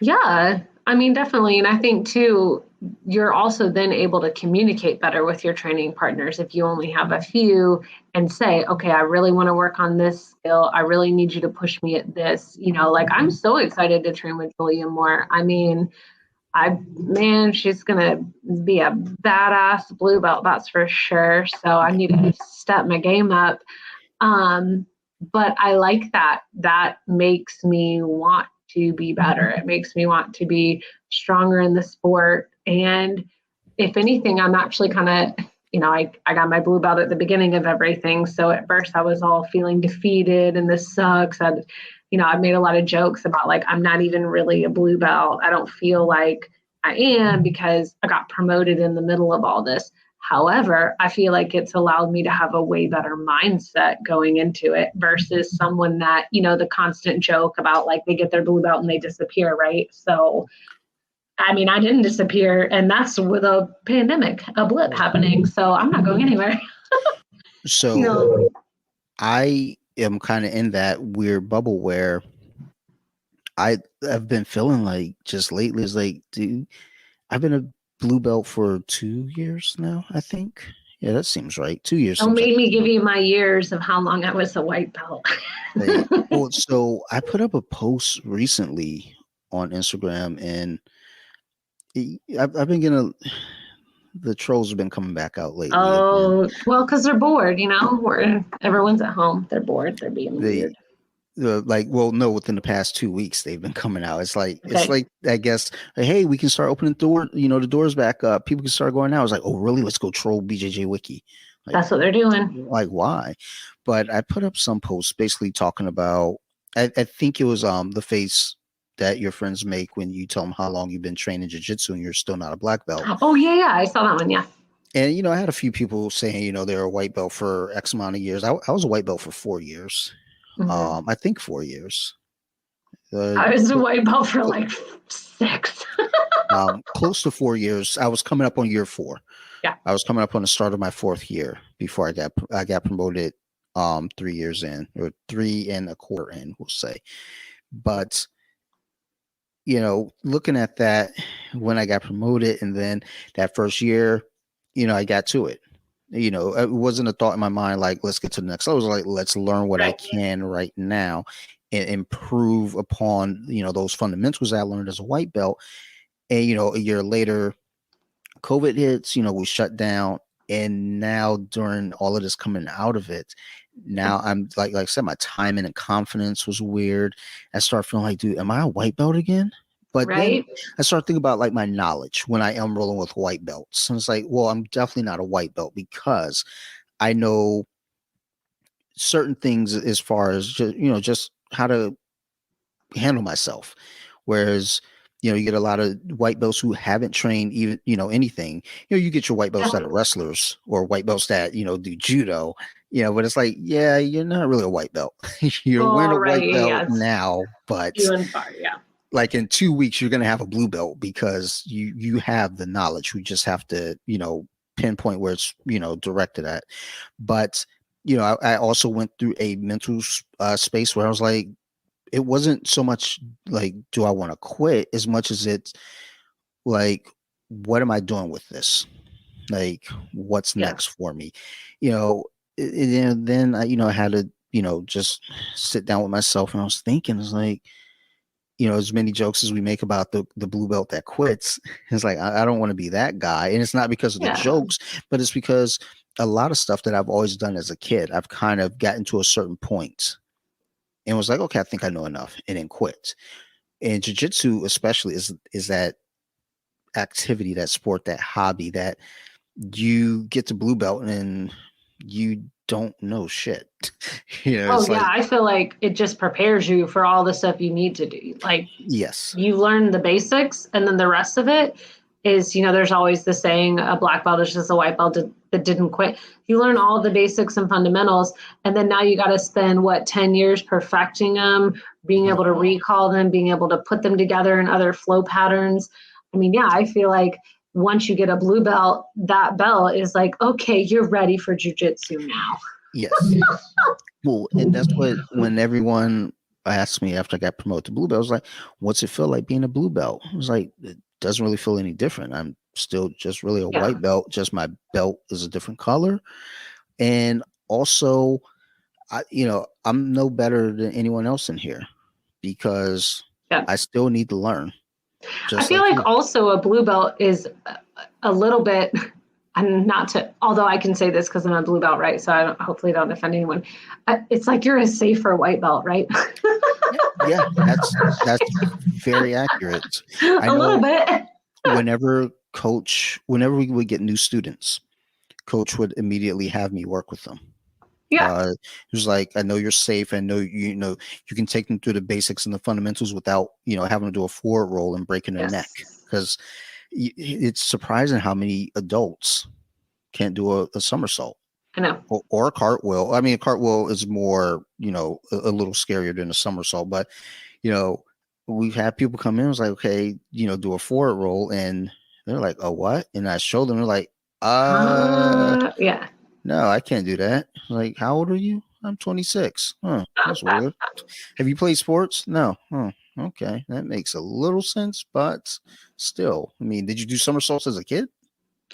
Yeah, I mean, definitely. And I think too, you're also then able to communicate better with your training partners if you only have a few and say, okay, I really want to work on this skill. I really need you to push me at this. Like, I'm so excited to train with Julia more. I mean, she's going to be a badass blue belt, that's for sure. So I need to step my game up. But I like that. That makes me want to be better. It makes me want to be stronger in the sport. And if anything, I'm actually kind of, I got my blue belt at the beginning of everything. So at first I was all feeling defeated and this sucks. I've made a lot of jokes about like, I'm not even really a blue belt. I don't feel like I am because I got promoted in the middle of all this. However, I feel like it's allowed me to have a way better mindset going into it versus someone that, the constant joke about like they get their blue belt and they disappear, right? So, I mean, I didn't disappear, and that's with a pandemic, a blip happening. So I'm not going anywhere. So I am kind of in that weird bubble where I've been feeling like just lately is like, dude, I've been a blue belt for 2 years now, I think. Yeah, that seems right. 2 years. Don't make me give you my years of how long I was a white belt. Well, so I put up a post recently on Instagram, and I've been getting the trolls have been coming back out lately. Oh, well, because they're bored, everyone's at home. They're bored. They're being weird. Within the past 2 weeks they've been coming out. It's like I guess, hey, we can start opening the doors back up. People can start going out. It's like, oh really? Let's go troll BJJ Wiki. Like, that's what they're doing. Like, why? But I put up some posts basically talking about. I think it was the face that your friends make when you tell them how long you've been training jiu-jitsu and you're still not a black belt. Oh yeah, I saw that one. Yeah. And I had a few people saying they're a white belt for X amount of years. I was a white belt for 4 years. Mm-hmm. I think 4 years. I was a white belt for like 6. Close to 4 years. I was coming up on year 4. Yeah. I was coming up on the start of my 4th year before I got promoted 3 years in, or 3 and a quarter in, we'll say. But looking at that when I got promoted and then that first year, I got to it. It wasn't a thought in my mind like, let's get to the next level. It was like, let's learn what I can right now. and improve upon, those fundamentals I learned as a white belt. And, a year later, COVID hits, we shut down. And now during all of this coming out of it, now I'm like I said, my timing and confidence was weird. I start feeling like, dude, am I a white belt again? But then Right. I start thinking about like my knowledge when I am rolling with white belts. And it's like, well, I'm definitely not a white belt because I know certain things as far as just how to handle myself. Whereas, you get a lot of white belts who haven't trained even, anything. You get your white belts that are wrestlers or white belts that, do judo, but it's like, yeah, you're not really a white belt. You're wearing a Oh, right. white belt Yeah. It's now, but few and far. Yeah. like in 2 weeks, you're going to have a blue belt because you have the knowledge. We just have to, pinpoint where it's, directed at. But, I also went through a mental space where I was like, it wasn't so much like, do I want to quit as much as it's like, what am I doing with this? Like, what's Yeah. next for me? And then I had to, just sit down with myself, and I was thinking, it's like, as many jokes as we make about the blue belt that quits, it's like, I don't want to be that guy. And it's not because of the Yeah. jokes, but it's because a lot of stuff that I've always done as a kid, I've kind of gotten to a certain point and was like, okay, I think I know enough, and then quit. And jiu-jitsu especially is that activity, that sport, that hobby that you get to blue belt and you don't know shit. Oh, It's yeah. like, I feel like it just prepares you for all the stuff you need to do. Like, yes. you learn the basics, and then the rest of it is, there's always the saying, a black belt is just a white belt that didn't quit. You learn all the basics and fundamentals, and then now you got to spend 10 years perfecting them, being able to recall them, being able to put them together in other flow patterns. I mean, yeah, I feel like once you get a blue belt, that belt is like, okay, you're ready for jujitsu now. Yes. Well, and that's what, when everyone asked me after I got promoted to blue belt, I was like, what's it feel like being a blue belt? I was like, it doesn't really feel any different. I'm still just really a Yeah. white belt, just my belt is a different color. And also, I'm no better than anyone else in here because Yeah. I still need to learn. I Just feel like like you. also a blue belt is a little bit, and not to, although I can say this because I'm a blue belt, right? So hopefully don't offend anyone. It's like you're a safer white belt, right? Yeah, that's very accurate. I A little know bit. whenever we would get new students, coach would immediately have me work with them. Yeah. He was like, I know you're safe. I know you can take them through the basics and the fundamentals without having to do a forward roll and breaking their neck, Yes. because it's surprising how many adults can't do a somersault I know. or a cartwheel. I mean, a cartwheel is more a little scarier than a somersault, but we've had people come in. It was like, okay, do a forward roll, and they're like, oh, what? And I showed them. They're like, Yeah. no, I can't do that. Like, how old are you? I'm 26. Huh, that's weird. Have you played sports? No. Huh, okay, that makes a little sense, but still, I mean, did you do somersaults as a kid?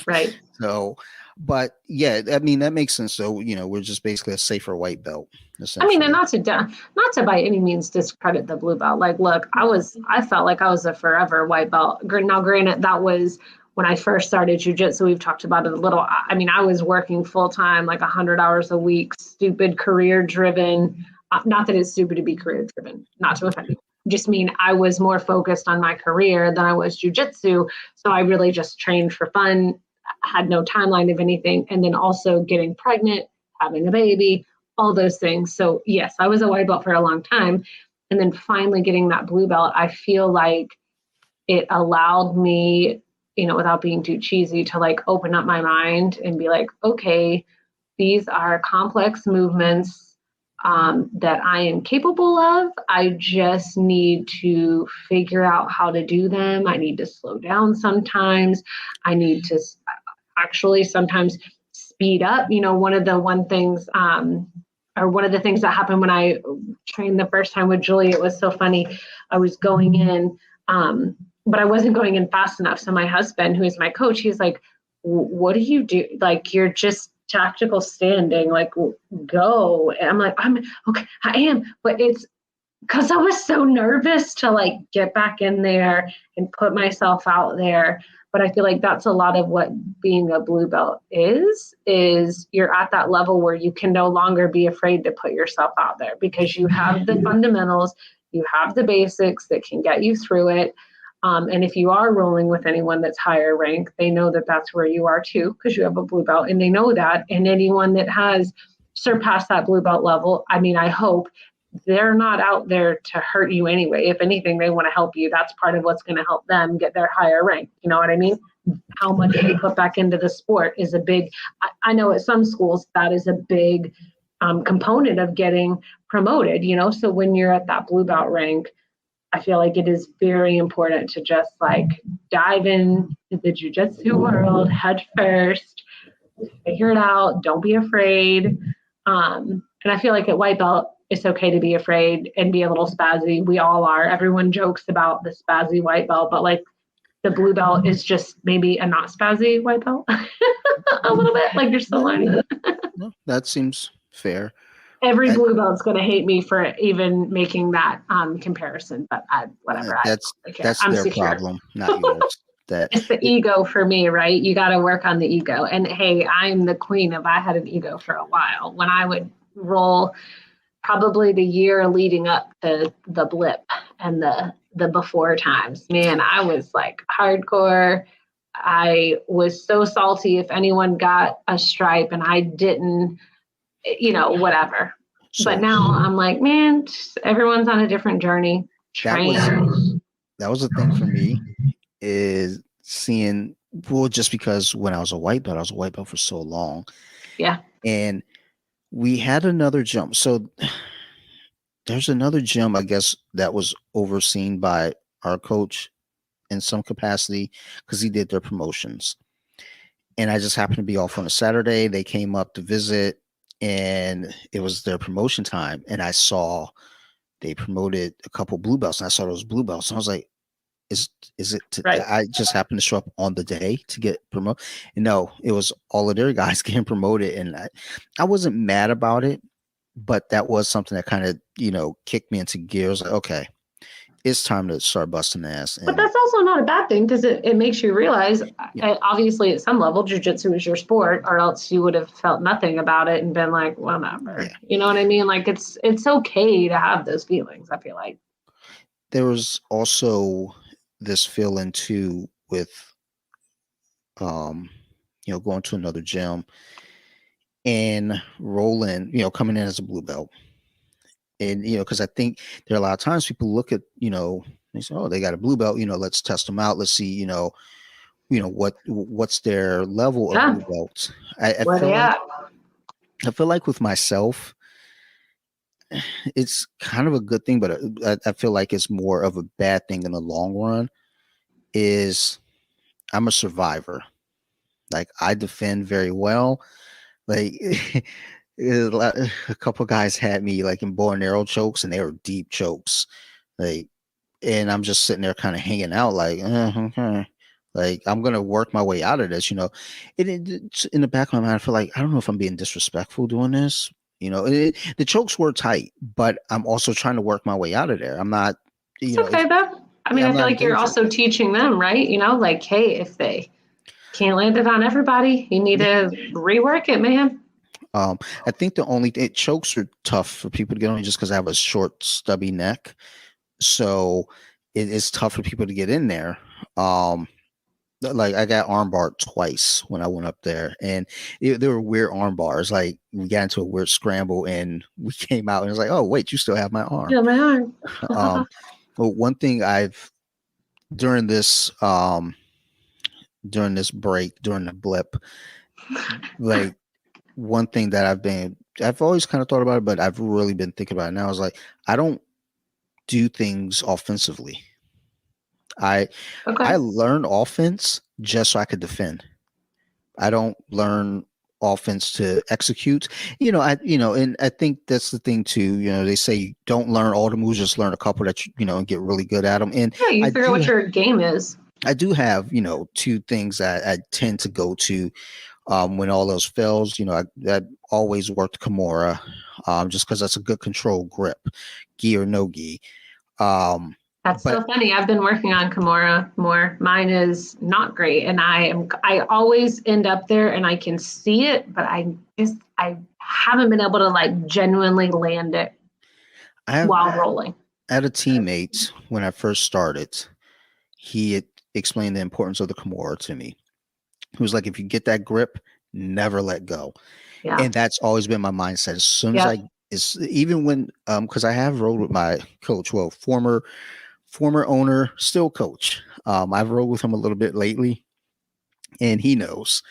Right. So, but yeah, I mean, that makes sense. So, we're just basically a safer white belt, I mean, and essentially. not to by any means discredit the blue belt. Like, look, I felt like I was a forever white belt. Now, granted, that was when I first started jujitsu. We've talked about it a little. I mean, I was working full time, like 100 hours a week, stupid career driven. Not that it's stupid to be career driven, not to offend you. Just mean I was more focused on my career than I was jujitsu. So I really just trained for fun, had no timeline of anything. And then also getting pregnant, having a baby, all those things. So yes, I was a white belt for a long time. And then finally getting that blue belt, I feel like it allowed me, without being too cheesy, to like open up my mind and be like, okay, these are complex movements that I am capable of. I just need to figure out how to do them. I need to slow down sometimes. I need to actually sometimes speed up. One of the things that happened when I trained the first time with Julie, it was so funny. I was going in, but I wasn't going in fast enough. So my husband, who is my coach, he's like, what do you do? Like, you're just tactical standing, like, go. And I'm like, I'm okay, I am, but because I was so nervous to like get back in there and put myself out there. But I feel like that's a lot of what being a blue belt is you're at that level where you can no longer be afraid to put yourself out there because you have the fundamentals, you have the basics that can get you through it. And if you are rolling with anyone that's higher rank, they know that that's where you are too, because you have a blue belt and they know that. And anyone that has surpassed that blue belt level, I mean, I hope they're not out there to hurt you anyway. If anything, they want to help you. That's part of what's going to help them get their higher rank. You know what I mean? How much they put back into the sport is a big, I know at some schools that is a big component of getting promoted, you know? So when you're at that blue belt rank, I feel like it is very important to just like dive in to the jujitsu world head first, figure it out, don't be afraid. And I feel like at white belt, it's okay to be afraid and be a little spazzy. We all are. Everyone jokes about the spazzy white belt, but like the blue belt is just maybe a not spazzy white belt a little bit. Like you're still learning. No, that seems fair. Every blue belt's going to hate me for even making that comparison, but whatever. That's I'm their secure. problem, not yours. It's the ego for me, right? You got to work on the ego. And hey, I'm the queen of I had an ego for a while. When I would roll probably the year leading up to the blip and the before times, man, I was like hardcore. I was so salty if anyone got a stripe and I didn't, you know, whatever. So but now I'm like, man, everyone's on a different journey. that was the thing for me is seeing, well, just because when I was a white belt for so long. Yeah. And we had another jump. So there's another gym, I guess, that was overseen by our coach in some capacity because he did their promotions. And I just happened to be off on a Saturday. They came up to visit and it was their promotion time. And I saw they promoted a couple blue belts and I saw those blue belts. And I was like, is it right. I just happened to show up on the day to get promoted? And no, it was all of their guys getting promoted. And I wasn't mad about it, but that was something that kind of, you know, kicked me into gears. Like, okay, it's time to start busting ass. But that's also not a bad thing because it makes you realize, obviously, at some level, jiu-jitsu is your sport, or else you would have felt nothing about it and been like, whatever. Yeah. You know what I mean? Like, it's okay to have those feelings, I feel like. There was also this feeling, too, with, you know, going to another gym and rolling, you know, coming in as a blue belt. And, you know, because I think there are a lot of times people look at, you know, they say, oh, they got a blue belt, you know, let's test them out. Let's see, you know, what's their level of blue belts. I feel like with myself, it's kind of a good thing, but I feel like it's more of a bad thing in the long run is I'm a survivor. Like I defend very well. Like a couple of guys had me like in bow and arrow chokes and they were deep chokes. Like, and I'm just sitting there kind of hanging out like, like I'm going to work my way out of this, you know. It's in the back of my mind, I feel like, I don't know if I'm being disrespectful doing this. You know, the chokes were tight, but I'm also trying to work my way out of there. I'm not, you know. Okay, though. I mean, I feel like you're also teaching them, right? You know, like, hey, if they can't land it on everybody, you need to rework it, man. I think the only chokes are tough for people to get on just because I have a short, stubby neck. So it's tough for people to get in there. Like I got armbarred twice when I went up there, and there were weird arm bars. Like we got into a weird scramble, and we came out, and it was like, "Oh, wait, you still have my arm." Yeah, my arm. Well, one thing I've during this break, during the blip, like one thing that I've always kind of thought about it, but I've really been thinking about it now. Is like I don't do things offensively. I learn offense just so I could defend. I don't learn offense to execute. You know, and I think that's the thing too. You know, they say don't learn all the moves, just learn a couple that you know and get really good at them. And yeah, you figure out what your game is. I do have, you know, two things I tend to go to. When all those fails, that always worked Kimura, just because that's a good control grip, gi or no gi. That's But so funny. I've been working on Kimura more. Mine is not great, and I always end up there, and I can see it, but I haven't been able to like genuinely land it while rolling. I had a teammate when I first started. He had explained the importance of the Kimura to me. He was like, if you get that grip, never let go. Yeah. And that's always been my mindset. As soon as even when, because I have rolled with my coach, well, former owner, still coach. I've rolled with him a little bit lately, and he knows.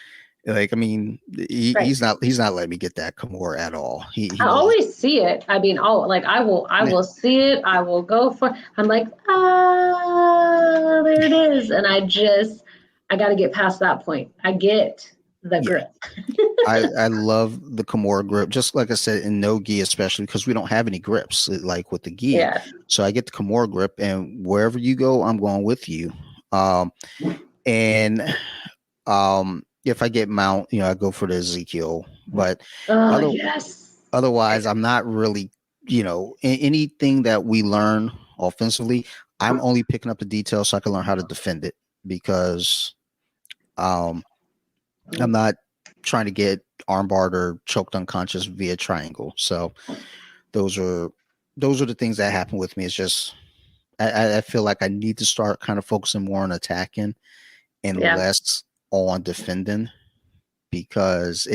Like, I mean, he's not letting me get that Kimura at all. He I knows. always see it. I mean, I will see it. I will go for. I'm like, there it is, and I got to get past that point. I get the grip. I love the Kimura grip, just like I said, in no gi, especially because we don't have any grips like with the gi. Yeah. So I get the Kimura grip, and wherever you go, I'm going with you. If I get mount, I go for the Ezekiel. But otherwise, I'm not really, anything that we learn offensively, I'm only picking up the details so I can learn how to defend it, because I'm not trying to get armbarred or choked unconscious via triangle. So those are the things that happen with me. It's just I feel like I need to start kind of focusing more on attacking and less on defending, because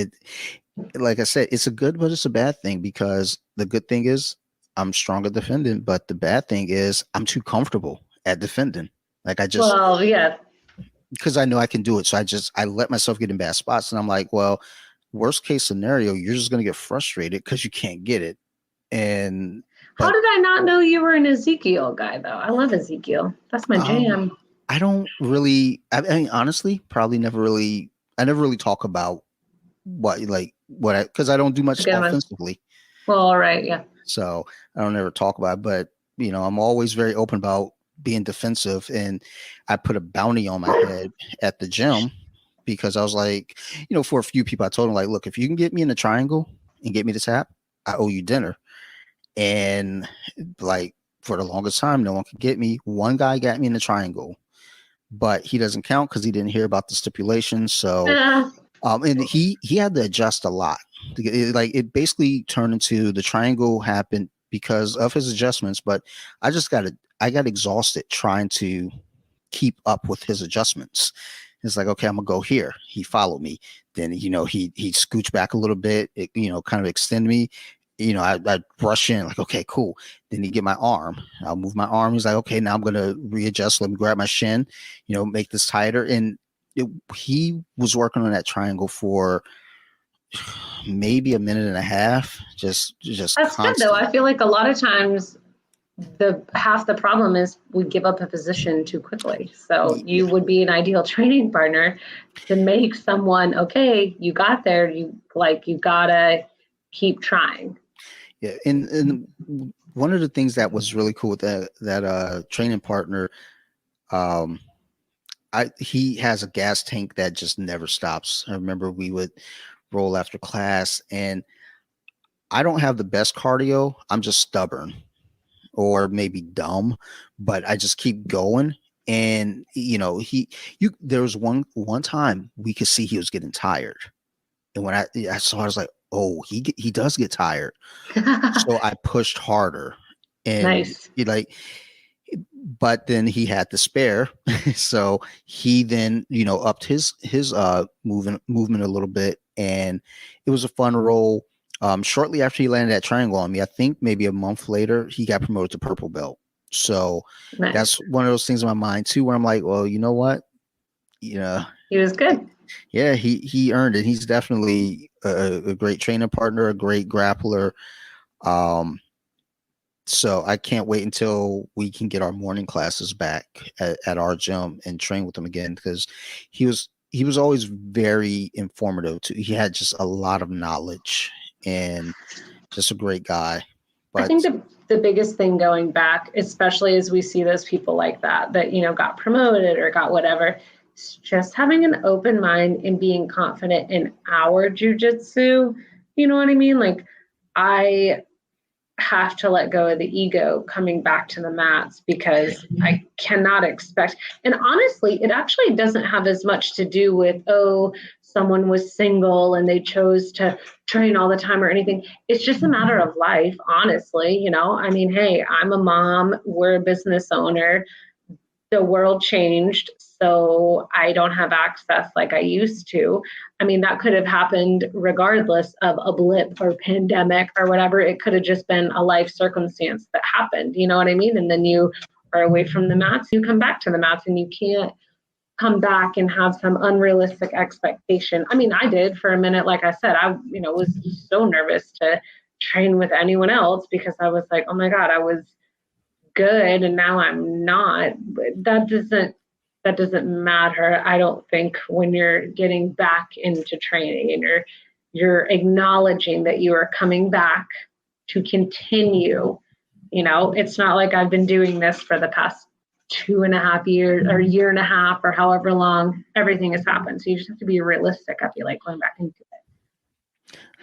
like I said, it's a good, but it's a bad thing, because the good thing is I'm strong at defending, but the bad thing is I'm too comfortable at defending. Like because I know I can do it. So I let myself get in bad spots, and I'm like, well, worst case scenario, you're just going to get frustrated because you can't get it. How did I not know you were an Ezekiel guy, though? I love Ezekiel. That's my jam. I don't really, I mean, honestly, I never really talk about because I don't do much offensively. Well, all right. Yeah. So I don't ever talk about it, but I'm always very open about being defensive, and I put a bounty on my head at the gym, because I was like, for a few people, I told them, like, look, if you can get me in the triangle and get me to tap, I owe you dinner. And like, for the longest time, no one could get me. One guy got me in the triangle, but he doesn't count because he didn't hear about the stipulations. So, and he had to adjust a lot. It basically turned into the triangle happened because of his adjustments, but I got exhausted trying to keep up with his adjustments. It's like, okay, I'm gonna go here. He followed me. Then, he scooched back a little bit, kind of extend me. I brush in, like, okay, cool. Then he get my arm. I'll move my arm. He's like, okay, now I'm gonna readjust. Let me grab my shin, make this tighter. And he was working on that triangle for maybe a minute and a half. Just that's constant. good, though. I feel like a lot of times half the problem is we give up a position too quickly. So you would be an ideal training partner to make someone, okay, you got there. You gotta keep trying. Yeah, and one of the things that was really cool with that training partner, he has a gas tank that just never stops. I remember we would roll after class, and I don't have the best cardio. I'm just stubborn, or maybe dumb, but I just keep going. And there was one time we could see he was getting tired, and when I saw it, I was like, oh, he does get tired. So I pushed harder, and but then he had to spare. So he then, upped his movement a little bit, and it was a fun roll. Shortly after he landed that triangle on me, I think maybe a month later, he got promoted to purple belt. So that's one of those things in my mind too, where I'm like, well, you know what? He was good. Yeah, he earned it. He's definitely a great training partner, a great grappler. So I can't wait until we can get our morning classes back at our gym and train with him again, because he was always very informative too. He had just a lot of knowledge and just a great guy. But I think the biggest thing going back, especially as we see those people like that got promoted or got whatever, just having an open mind and being confident in our jujitsu. You know what I mean? Like, I have to let go of the ego coming back to the mats because I cannot expect. And honestly, it actually doesn't have as much to do with, oh, someone was single and they chose to train all the time or anything. It's just a matter of life, honestly. You know, I mean, hey, I'm a mom, we're a business owner. The world changed, so I don't have access like I used to. I mean, that could have happened regardless of a blip or pandemic or whatever. It could have just been a life circumstance that happened. You know what I mean? And then you are away from the mats, you come back to the mats, and you can't come back and have some unrealistic expectation. I mean, I did for a minute. Like I said, I, was so nervous to train with anyone else because I was like, oh my God, I was good and now I'm not. But that doesn't matter, I don't think, when you're getting back into training and you're acknowledging that you are coming back to continue. It's not like I've been doing this for the past 2.5 years or year and a half or however long everything has happened. So you just have to be realistic, I feel like, going back into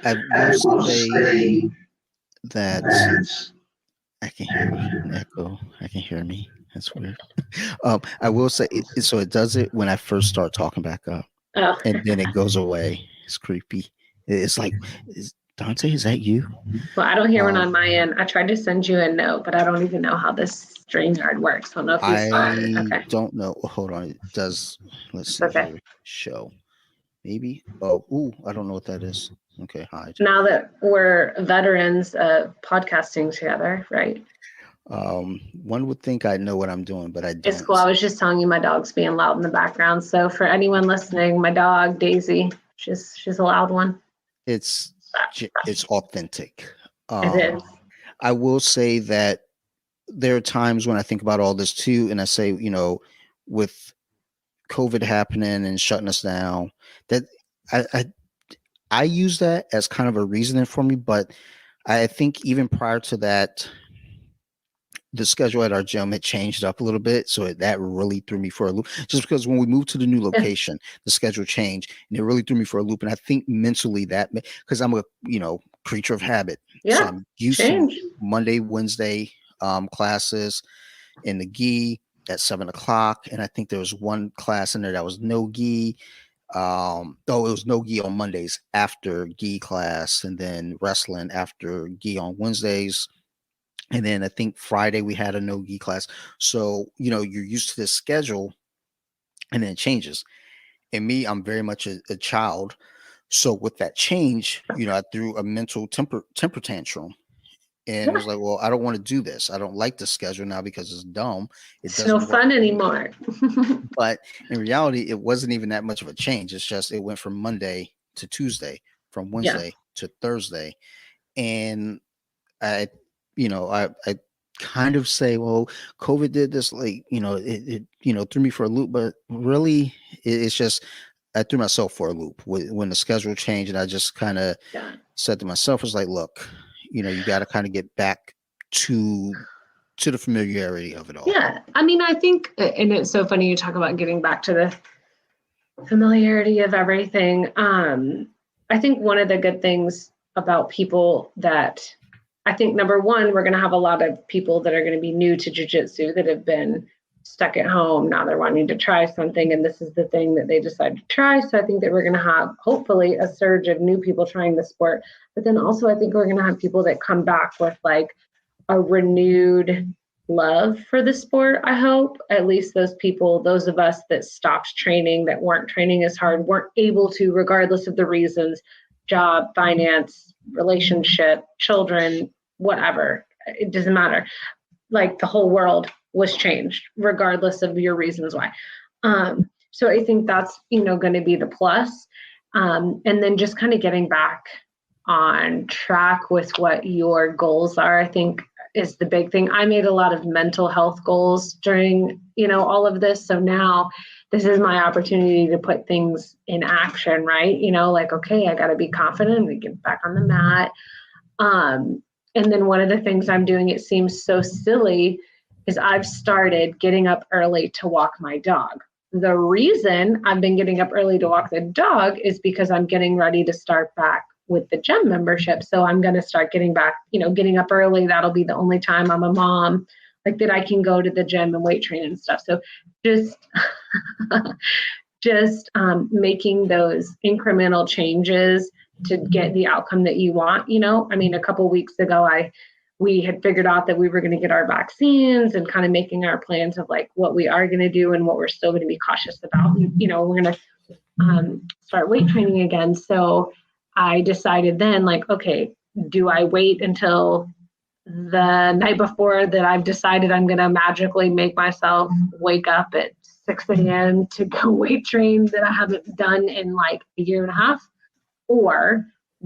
it. I will say that I can hear an echo. I can hear me. That's weird. I will say so it does it when I first start talking back up, Oh. and then it goes away. It's creepy. It's like, Dante, is that you? Well, I don't hear one on my end. I tried to send you a note, but I don't even know how this StreamYard works. I don't know if you saw it. Okay. Don't know. Hold on. It does. Let's see Okay. here. Show. Maybe. Oh, ooh, I don't know what that is. Okay, hide. Now that we're veterans podcasting together, right? One would think I know what I'm doing, but I don't. It's cool. I was just telling you my dog's being loud in the background. So for anyone listening, my dog Daisy, she's a loud one. It's authentic. It is. I will say that there are times when I think about all this too, and I say, with COVID happening and shutting us down, that I use that as kind of a reasoning for me. But I think even prior to that, the schedule at our gym had changed up a little bit, so that really threw me for a loop. Just because when we moved to the new location, the schedule changed, and it really threw me for a loop. And I think mentally that, because I'm a creature of habit, so I'm used to Monday, Wednesday classes in the gi at 7:00, and I think there was one class in there that was no gi. It was no gi on Mondays after gi class, and then wrestling after gi on Wednesdays. And then I think Friday we had a no gi class. So, you're used to this schedule, and then it changes. And me, I'm very much a child. So with that change, I threw a mental temper tantrum. And it was like, well, I don't want to do this. I don't like the schedule now because it's dumb. It's no fun anymore. But in reality, it wasn't even that much of a change. It's just it went from Monday to Tuesday, from Wednesday to Thursday. And I kind of say, well, COVID did this, like, it threw me for a loop, but really it's just, I threw myself for a loop when the schedule changed. And I just kind of said to myself, it's like, look, you got to kind of get back to the familiarity of it all. Yeah. I mean, I think, and it's so funny you talk about getting back to the familiarity of everything. I think one of the good things about people that, I think, number one, we're going to have a lot of people that are going to be new to jiu-jitsu that have been stuck at home. Now they're wanting to try something, and this is the thing that they decide to try. So I think that we're going to have, hopefully, a surge of new people trying the sport. But then also I think we're going to have people that come back with like a renewed love for the sport. I hope at least those people, those of us that stopped training, that weren't training as hard, weren't able to, regardless of the reasons, job, finance, relationship, children, whatever, it doesn't matter. Like the whole world was changed regardless of your reasons why. So I think that's, going to be the plus. And then just kind of getting back on track with what your goals are, I think, is the big thing. I made a lot of mental health goals during, all of this. So now this is my opportunity to put things in action, right? Like, okay, I got to be confident and get back on the mat. And then one of the things I'm doing, it seems so silly, is I've started getting up early to walk my dog. The reason I've been getting up early to walk the dog is because I'm getting ready to start back with the gym membership. So I'm going to start getting back, getting up early. That'll be the only time I'm a mom, like that I can go to the gym and weight train and stuff. So just, making those incremental changes to get the outcome that you want. I mean, a couple of weeks ago, we had figured out that we were going to get our vaccines and kind of making our plans of like what we are going to do and what we're still going to be cautious about. We're going to start weight training again. So I decided then, like, okay, do I wait until the night before that I've decided I'm going to magically make myself wake up at 6 a.m. to go weight train that I haven't done in like a year and a half? Or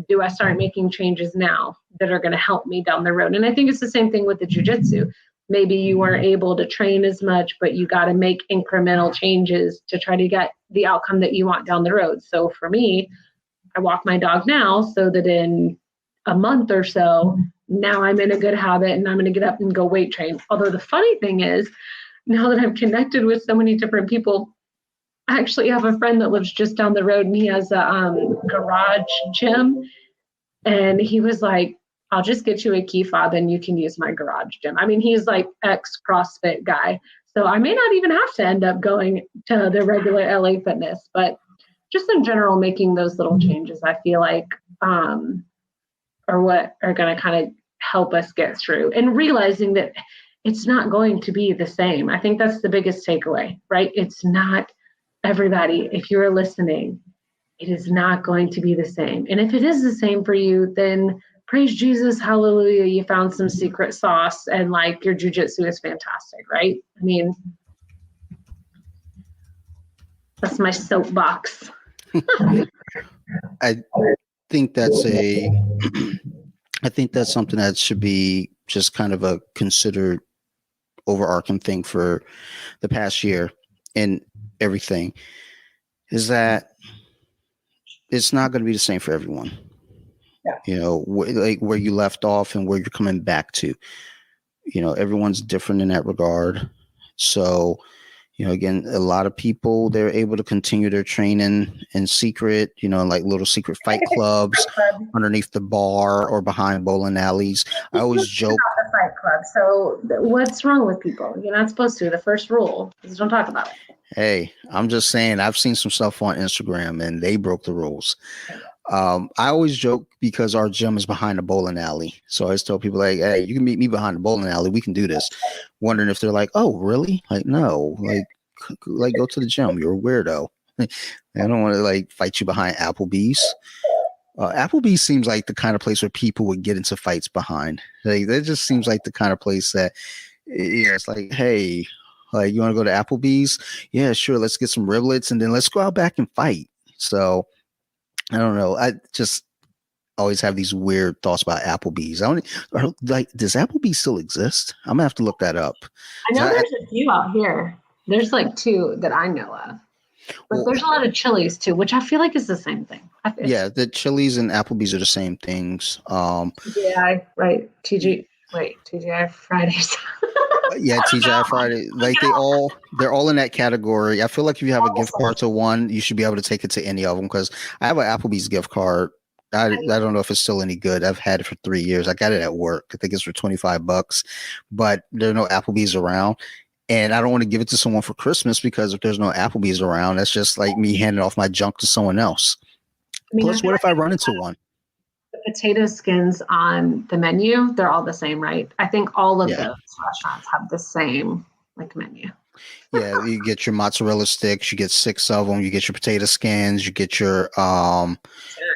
do I start making changes now that are going to help me down the road? And I think it's the same thing with the jiu-jitsu. Maybe you weren't able to train as much, but you got to make incremental changes to try to get the outcome that you want down the road. So for me, I walk my dog now so that in a month or so, now I'm in a good habit and I'm going to get up and go weight train. Although the funny thing is, now that I've connected with so many different people, I actually have a friend that lives just down the road and he has a garage gym. And he was like, I'll just get you a key fob and you can use my garage gym. I mean, he's like ex-CrossFit guy. So I may not even have to end up going to the regular LA Fitness, but just in general, making those little changes, I feel like are what are going to kind of help us get through, and realizing that it's not going to be the same. I think that's the biggest takeaway, right? It's not everybody. If you're listening, it is not going to be the same. And if it is the same for you, then praise Jesus, hallelujah, you found some secret sauce and like your jujitsu is fantastic, right? I mean, that's my soapbox. I think that's I think that's something that should be just kind of a considered overarching thing for the past year and everything, is that it's not going to be the same for everyone. Yeah. Like where you left off and where you're coming back to, everyone's different in that regard. So, again, a lot of people, they're able to continue their training in secret, like little secret fight clubs underneath the bar or behind bowling alleys. I always joke. The fight club. So what's wrong with people? You're not supposed to. The first rule is don't talk about it. Hey, I'm just saying, I've seen some stuff on Instagram and they broke the rules. I always joke because our gym is behind a bowling alley. So I always tell people like, hey, you can meet me behind the bowling alley. We can do this. Wondering if they're like, oh, really? Like, no, like go to the gym. You're a weirdo. I don't want to like fight you behind Applebee's. Applebee's seems like the kind of place where people would get into fights behind. Like, that just seems like the kind of place that, it's like, hey, like, you want to go to Applebee's? Yeah, sure. Let's get some riblets and then let's go out back and fight. So I don't know. I just always have these weird thoughts about Applebee's. Does Applebee's still exist? I'm gonna have to look that up. I know there's a few out here. There's like 2 that I know of. But there's a lot of Chili's too, which I feel like is the same thing. Yeah, the Chili's and Applebee's are the same things. TGI, right? TGI Fridays. Yeah, TGI Friday. Like they're all in that category. I feel like if you have a gift card to one, you should be able to take it to any of them. Because I have an Applebee's gift card. I don't know if it's still any good. I've had it for 3 years. I got it at work. I think it's for $25, but there are no Applebee's around. And I don't want to give it to someone for Christmas because if there's no Applebee's around, that's just like me handing off my junk to someone else. Plus, what if I run into one? The potato skins on the menu, they're all the same, right? I think all of those restaurants have the same like menu. Yeah, you get your mozzarella sticks, you get 6 of them, you get your potato skins, you get your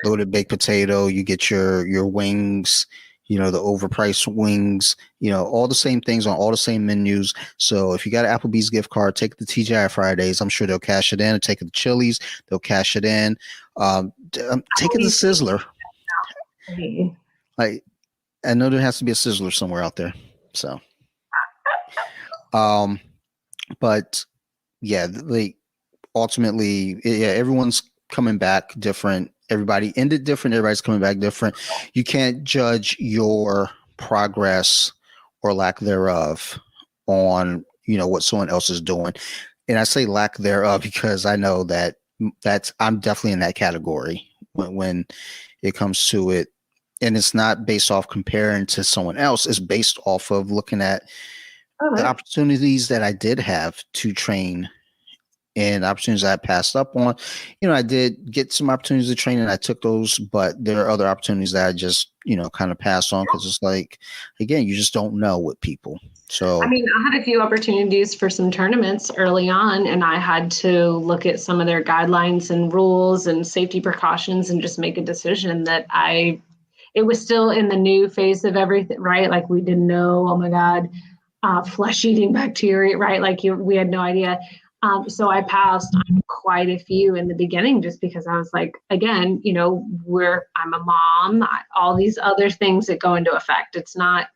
loaded baked potato, you get your wings, the overpriced wings, all the same things on all the same menus. So if you got an Applebee's gift card, take it to TGI Fridays. I'm sure they'll cash it in. Take it to Chili's, they'll cash it in. Take it to Sizzler. I know there has to be a Sizzler somewhere out there. So, but yeah, ultimately, everyone's coming back different. Everybody ended different. Everybody's coming back different. You can't judge your progress or lack thereof on, what someone else is doing. And I say lack thereof because I know that I'm definitely in that category when it comes to it. And it's not based off comparing to someone else. It's based off of looking at the opportunities that I did have to train and opportunities I passed up on. I did get some opportunities to train and I took those, but there are other opportunities that I just, kind of passed on because it's like, again, you just don't know with people. So, I mean, I had a few opportunities for some tournaments early on, and I had to look at some of their guidelines and rules and safety precautions and just make a decision that it was still in the new phase of everything, right? Like we didn't know, oh my God, flesh-eating bacteria, right? Like we had no idea. So I passed on quite a few in the beginning just because I was like, again, I'm a mom, all these other things that go into effect. It's not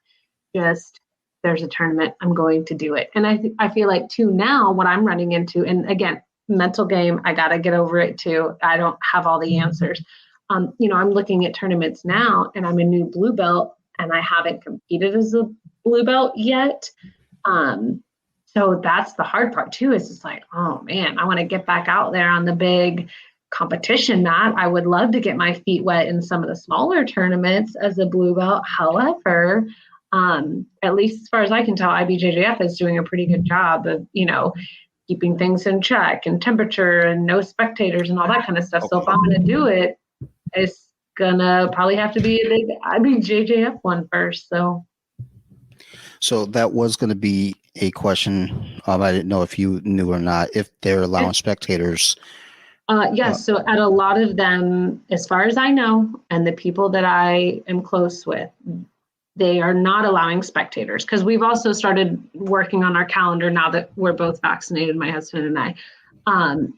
just there's a tournament, I'm going to do it. And I feel like too now what I'm running into, and again, mental game, I got to get over it too. I don't have all the answers. I'm looking at tournaments now and I'm a new blue belt and I haven't competed as a blue belt yet. So that's the hard part too, is it's like, oh man, I want to get back out there on the big competition mat. I would love to get my feet wet in some of the smaller tournaments as a blue belt. However, at least as far as I can tell, IBJJF is doing a pretty good job of, keeping things in check and temperature and no spectators and all that kind of stuff. So if I'm going to do it, it's going to probably have to be a big IBJJF one first. So that was going to be a question. I didn't know if you knew or not, if they're allowing spectators. Yes. So at a lot of them, as far as I know, and the people that I am close with, they are not allowing spectators because we've also started working on our calendar now that we're both vaccinated, my husband and I.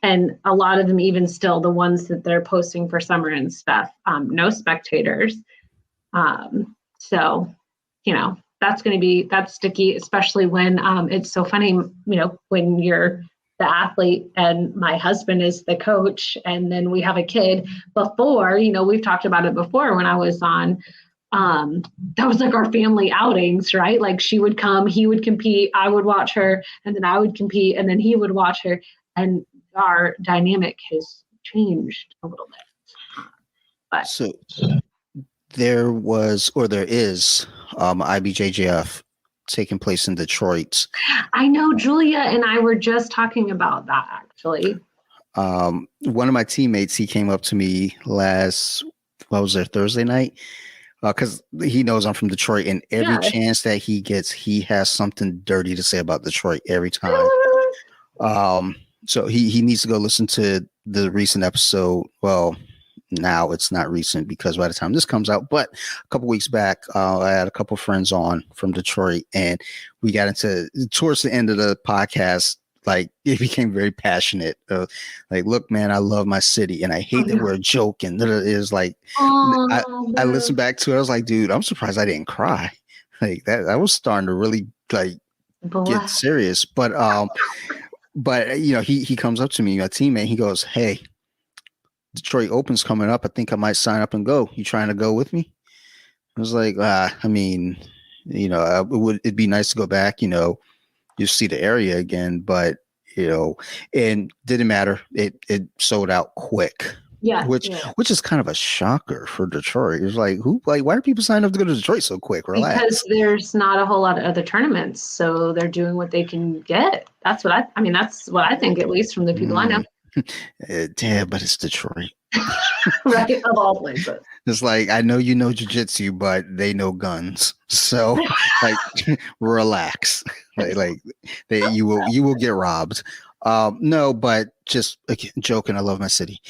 And a lot of them, even still, the ones that they're posting for summer and stuff, no spectators. So, that's sticky, especially when it's so funny, when you're the athlete and my husband is the coach and then we have a kid. Before, we've talked about it before when I was on, that was like our family outings, right? Like she would come, he would compete, I would watch her, and then I would compete, and then he would watch her. And our dynamic has changed a little bit. But so there is IBJJF taking place in Detroit. I know Julia and I were just talking about that actually. One of my teammates, he came up to me Thursday night? Because he knows I'm from Detroit, and every chance that he gets, he has something dirty to say about Detroit every time. So he needs to go listen to the recent episode. Well, now it's not recent because by the time this comes out, but a couple weeks back, I had a couple friends on from Detroit, and we got into towards the end of the podcast. Like it became very passionate. Like, look, man, I love my city, and I hate that we're joking. It is like I listened back to it. I was like, dude, I'm surprised I didn't cry. Like that, I was starting to really get serious. But he comes up to me, a teammate. He goes, "Hey, Detroit Open's coming up. I think I might sign up and go. You trying to go with me?" I was like, it'd be nice to go back. You see the area again, but and didn't matter. It sold out quick. Yeah. Which is kind of a shocker for Detroit. It's like, why are people signing up to go to Detroit so quick? Relax. Because there's not a whole lot of other tournaments, so they're doing what they can get. That's what I think, at least from the people I know. Damn, but it's Detroit. Right, of all places. It's like, I know you know jiu-jitsu, but they know guns. So relax. You will get robbed. No, but just again, joking. I love my city.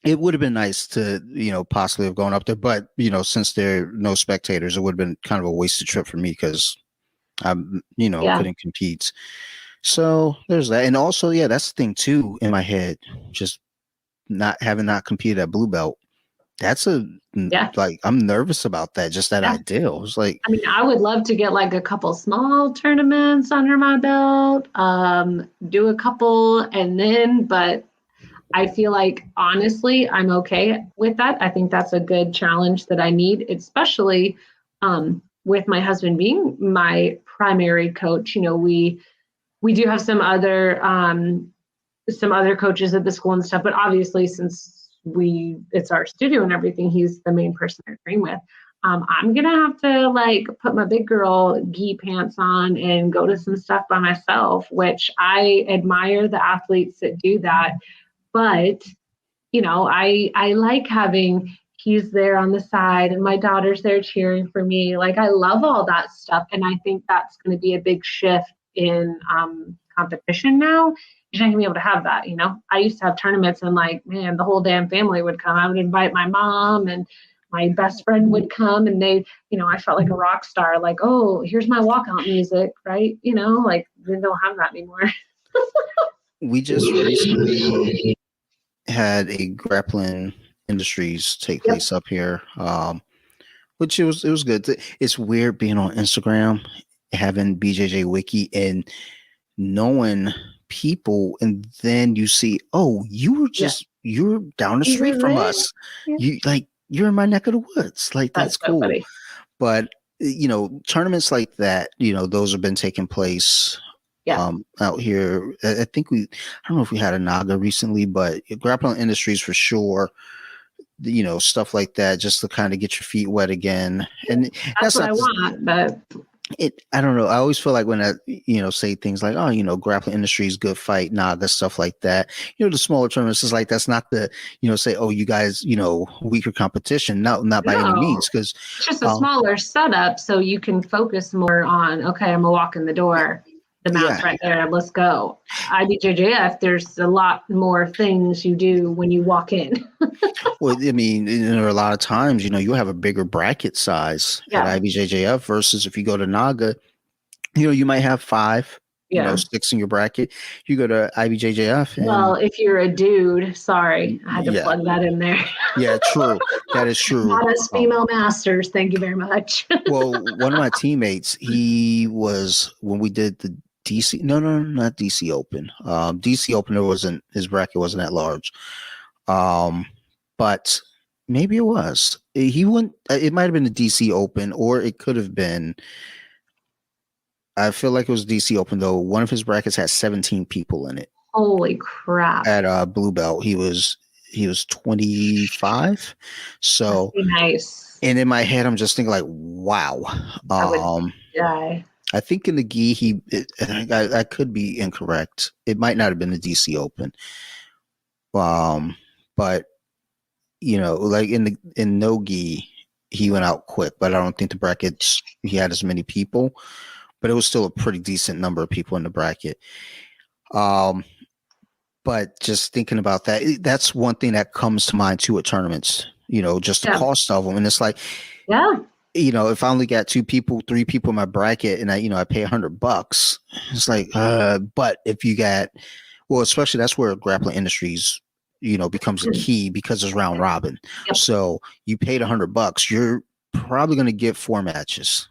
It would have been nice to, possibly have gone up there, but since there are no spectators, it would have been kind of a wasted trip for me because I'm, couldn't compete. So there's that. And also, that's the thing too in my head, just not competed at blue belt. That's I'm nervous about that. Just that idea. It was like, I would love to get like a couple small tournaments under my belt, do a couple but I feel like, honestly, I'm okay with that. I think that's a good challenge that I need, especially with my husband being my primary coach. we do have some other coaches at the school and stuff, but obviously since it's our studio and everything, he's the main person I train with. I'm gonna have to like put my big girl gi pants on and go to some stuff by myself, which I admire the athletes that do that. But I like having he's there on the side and my daughter's there cheering for me. Like I love all that stuff, and I think that's going to be a big shift in competition now. You're not gonna be able to have that. I used to have tournaments and like, man, the whole damn family would come. I would invite my mom and my best friend would come, and they, I felt like a rock star. Like, oh, here's my walkout music, right? Like they don't have that anymore. We just recently had a grappling industries take place up here, which it was good. It's weird being on Instagram, having BJJ Wiki and knowing people, and then you see, oh, you're down the street from us. You're in my neck of the woods. Like that's cool. So but tournaments like that, those have been taking place out here. I think I don't know if we had a Naga recently, but grappling industries for sure. Stuff like that, just to kind of get your feet wet again. And that's what I want, but I don't know. I always feel like when I, say things like, oh, grappling industry is good fight, Naga, stuff like that. The smaller tournaments is like, that's not the, say, oh, you guys, weaker competition. No, not by any means. Because it's just a smaller setup. So you can focus more on, okay, I'm gonna walk in the door. The mat's right there. Let's go. IBJJF, there's a lot more things you do when you walk in. Well, I mean, there are a lot of times, you have a bigger bracket size at IBJJF versus if you go to Naga, you might have 5, 6 in your bracket. You go to IBJJF. Well, if you're a dude, sorry, I had to plug that in there. Yeah, true. That is true. Not as female masters. Thank you very much. Well, one of my teammates, he was, when we did the DC, no, not DC Open. DC Open, his bracket wasn't that large. But maybe it was. He went. It might have been the DC Open, or it could have been. I feel like it was DC Open though. One of his brackets had 17 people in it. Holy crap! At blue belt, he was 25. So nice. And in my head, I'm just thinking like, wow. I think in the gi, I could be incorrect. It might not have been the DC Open. But like in no gi, he went out quick, but I don't think the brackets, he had as many people, but it was still a pretty decent number of people in the bracket. But just thinking about that, that's one thing that comes to mind too at tournaments, just the cost of them. And it's like, if I only got 2 people, 3 people in my bracket and I pay $100, it's like, but if you got, well, especially that's where grappling industries, becomes a key because it's round robin. Yep. So you paid $100, you're probably going to get 4 matches,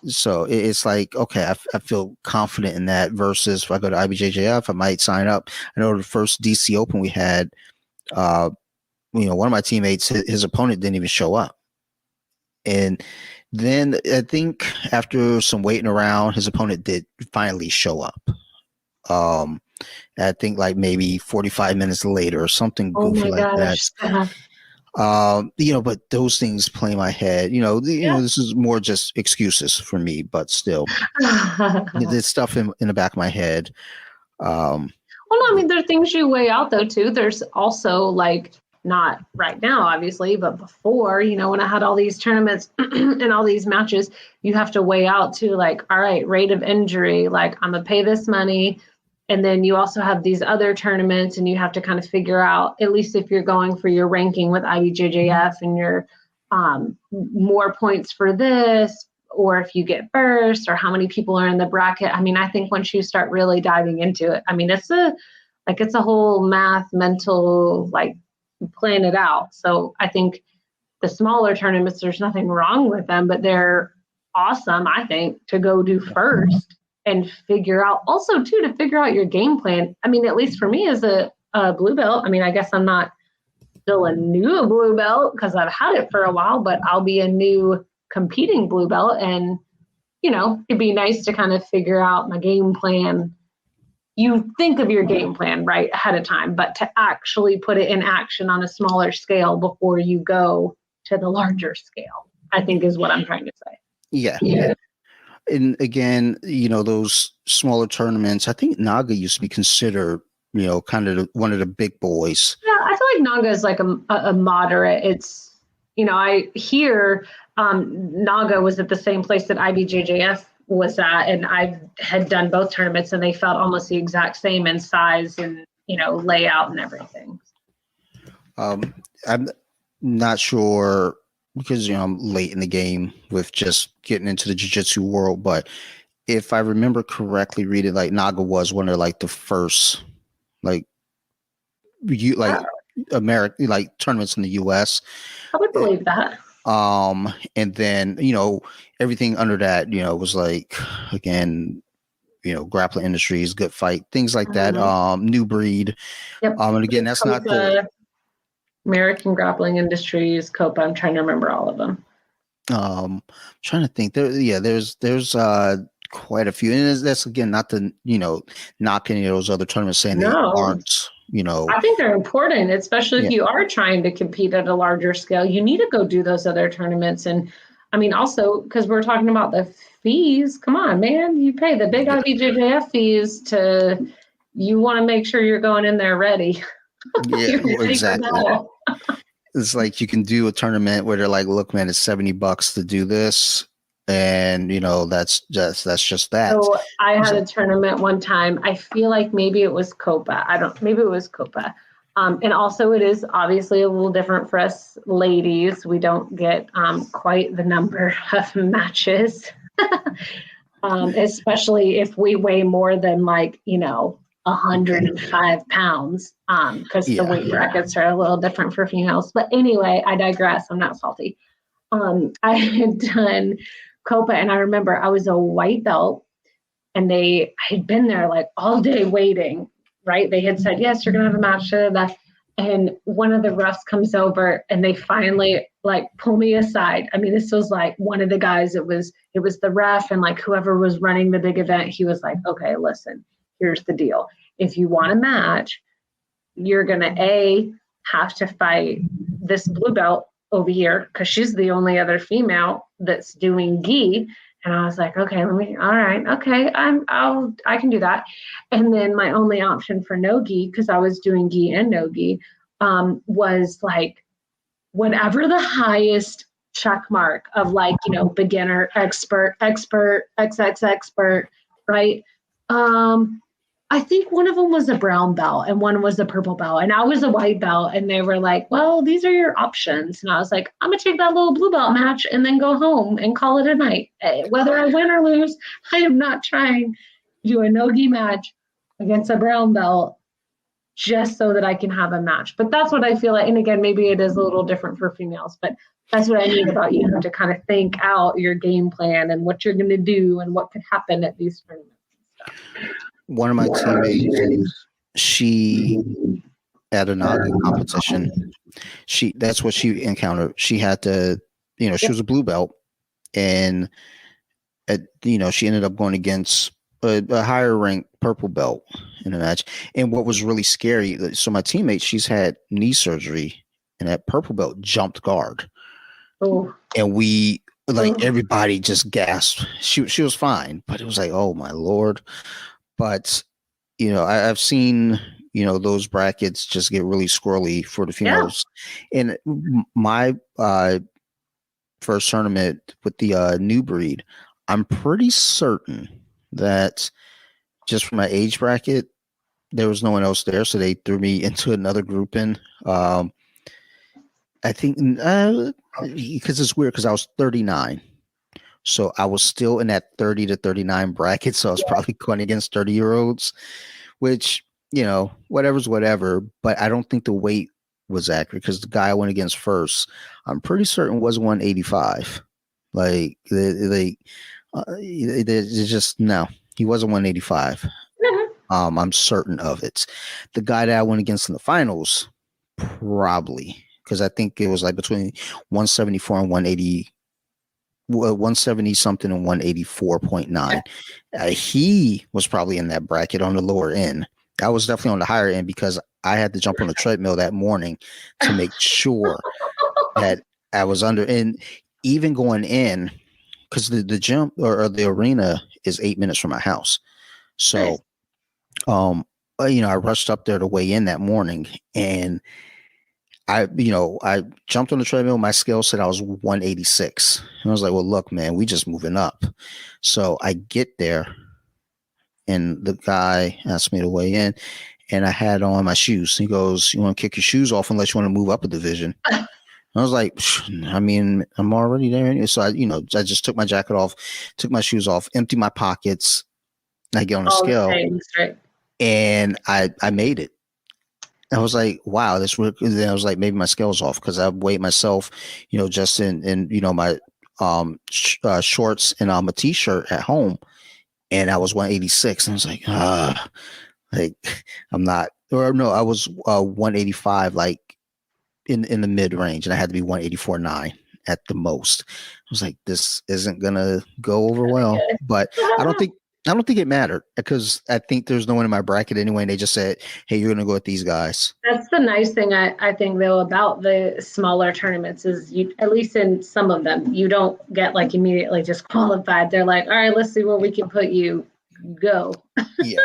So it's like, okay, I feel confident in that versus if I go to IBJJF, I might sign up. I know the first DC Open we had, one of my teammates, his opponent didn't even show up. And then I think after some waiting around, his opponent did finally show up. I think like maybe 45 minutes later or something goofy like that. But those things play in my head. This is more just excuses for me, but still, there's stuff in the back of my head. Well, no, I mean, there are things you weigh out though too. There's also like, not right now, obviously, but before, when I had all these tournaments and all these matches, you have to weigh out to like, all right, rate of injury, like I'm gonna pay this money. And then you also have these other tournaments and you have to kind of figure out, at least if you're going for your ranking with IBJJF and your more points for this, or if you get burst or how many people are in the bracket. I mean, I think once you start really diving into it, I mean, it's a whole math, mental, like plan it out. So I think the smaller tournaments, there's nothing wrong with them, but they're awesome, I think, to go do first and figure out also too, to figure out your game plan. I mean, at least for me as a blue belt, I mean, I guess I'm not still a new blue belt because I've had it for a while, but I'll be a new competing blue belt. And it'd be nice to kind of figure out my game plan. You think of your game plan right ahead of time, but to actually put it in action on a smaller scale before you go to the larger scale, I think is what I'm trying to say. Yeah. And again, those smaller tournaments, I think Naga used to be considered, kind of one of the big boys. Yeah, I feel like Naga is like a moderate. It's, I hear Naga was at the same place that IBJJF was at, and I had done both tournaments, and they felt almost the exact same in size and, layout and everything. I'm not sure because, I'm late in the game with just getting into the jiu-jitsu world, but if I remember correctly reading, like Naga was one of like the first, like American, like tournaments in the US. I would believe that. And then, everything under that, was like, again, grappling industries, good fight, things like that. New breed. Yep. And again, that's Copa, not the American Grappling Industries, Copa. I'm trying to remember all of them. Trying to think there's quite a few, and that's again not the knock any of those other tournaments saying they aren't. I think they're important, especially if you are trying to compete at a larger scale. You need to go do those other tournaments. And I mean, also because we're talking about the fees. Come on, man, you pay the big IBJJF fees you want to make sure you're going in there ready. Yeah, exactly. It's like you can do a tournament where they're like, look, man, it's $70 to do this. And, that's just that. So I had a tournament one time. I feel like maybe it was Copa. Maybe it was Copa. And also it is obviously a little different for us ladies. We don't get quite the number of matches, especially if we weigh more than 105 pounds, because the weight brackets are a little different for females. But anyway, I digress. I'm not salty. I had done Copa, and I remember I was a white belt, and I had been there like all day waiting, right? They had said, yes, you're going to have a match. And one of the refs comes over, and they finally pull me aside. I mean, this was like one of the guys, it was the ref and whoever was running the big event. He was like, okay, listen, here's the deal. If you want a match, you're going to have to fight this blue belt over here because she's the only other female that's doing gi. And I was like, okay, all right, okay, I can do that. And then my only option for no gi, because I was doing gi and no gi, was whatever the highest check mark of beginner, expert, XX expert, right? I think one of them was a brown belt and one was a purple belt, and I was a white belt, and they were like, well, these are your options. And I was like, I'm gonna take that little blue belt match and then go home and call it a night. Whether I win or lose, I am not trying to do a no-gi match against a brown belt just so that I can have a match. But that's what I feel like. And again, maybe it is a little different for females, but that's what I mean about you to kind of think out your game plan and what you're going to do and what could happen at these tournaments and stuff. One of my teammates, she at a Naga competition, that's what she encountered. She had to, she was a blue belt, and she ended up going against a higher ranked purple belt in a match. And what was really scary, so my teammate, she's had knee surgery, and that purple belt jumped guard. Oh. And everybody just gasped. She was fine, but it was like, oh my Lord. But, I've seen, those brackets just get really squirrely for the females. Yeah. And my first tournament with the new breed, I'm pretty certain that just from my age bracket, there was no one else there. So they threw me into another grouping. I think because it's weird because I was 39. So I was still in that 30 to 39 bracket. So I was probably going against 30-year-olds, which, whatever's whatever. But I don't think the weight was accurate because the guy I went against first, I'm pretty certain was 185. They just, no, he wasn't 185. I'm certain of it. The guy that I went against in the finals, probably, because I think it was between 174 and 180. 170 something and 184.9. He was probably in that bracket on the lower end. I was definitely on the higher end because I had to jump on the treadmill that morning to make sure that I was under. And even going in, because the gym or the arena is 8 minutes from my house. So, I rushed up there to weigh in that morning, and I jumped on the treadmill. My scale said I was 186. And I was like, well, look, man, we just moving up. So I get there, and the guy asked me to weigh in, and I had on my shoes. He goes, you want to kick your shoes off unless you want to move up a division? I was like, I mean, I'm already there. Anyway. So I just took my jacket off, took my shoes off, emptied my pockets. I get on the scale, right? And I made it. I was like, wow, this work. Then I was like, maybe my scale's off because I weighed myself, just in my shorts and a t-shirt at home, and I was 186. And I was like, like I'm not, or no, I was 185, like in the mid range, and I had to be 184.9 at the most. I was like, this isn't gonna go over well, but I don't think it mattered because I think there's no one in my bracket anyway. And they just said, hey, you're going to go with these guys. That's the nice thing I think, though, about the smaller tournaments is you, at least in some of them, you don't get like immediately just qualified. They're like, all right, let's see where we can put you. Go. Yeah.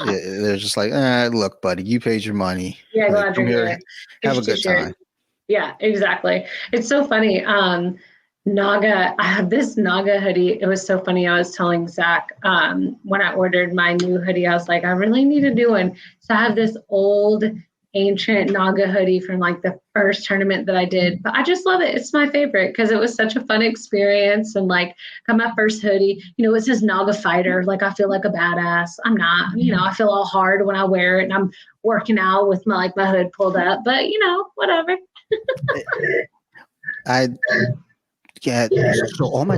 They're just like, look, buddy, you paid your money. Yeah, go like, out come here, here. have a good time. Yeah, exactly. It's so funny. Naga, I have this Naga hoodie. It was so funny. I was telling Zach when I ordered my new hoodie, I was like, I really need a new one. So I have this old ancient Naga hoodie from like the first tournament that I did. But I just love it. It's my favorite because it was such a fun experience. And like got my first hoodie, it says Naga fighter. Like I feel like a badass. I'm not, I feel all hard when I wear it and I'm working out with my hood pulled up, but whatever. So all my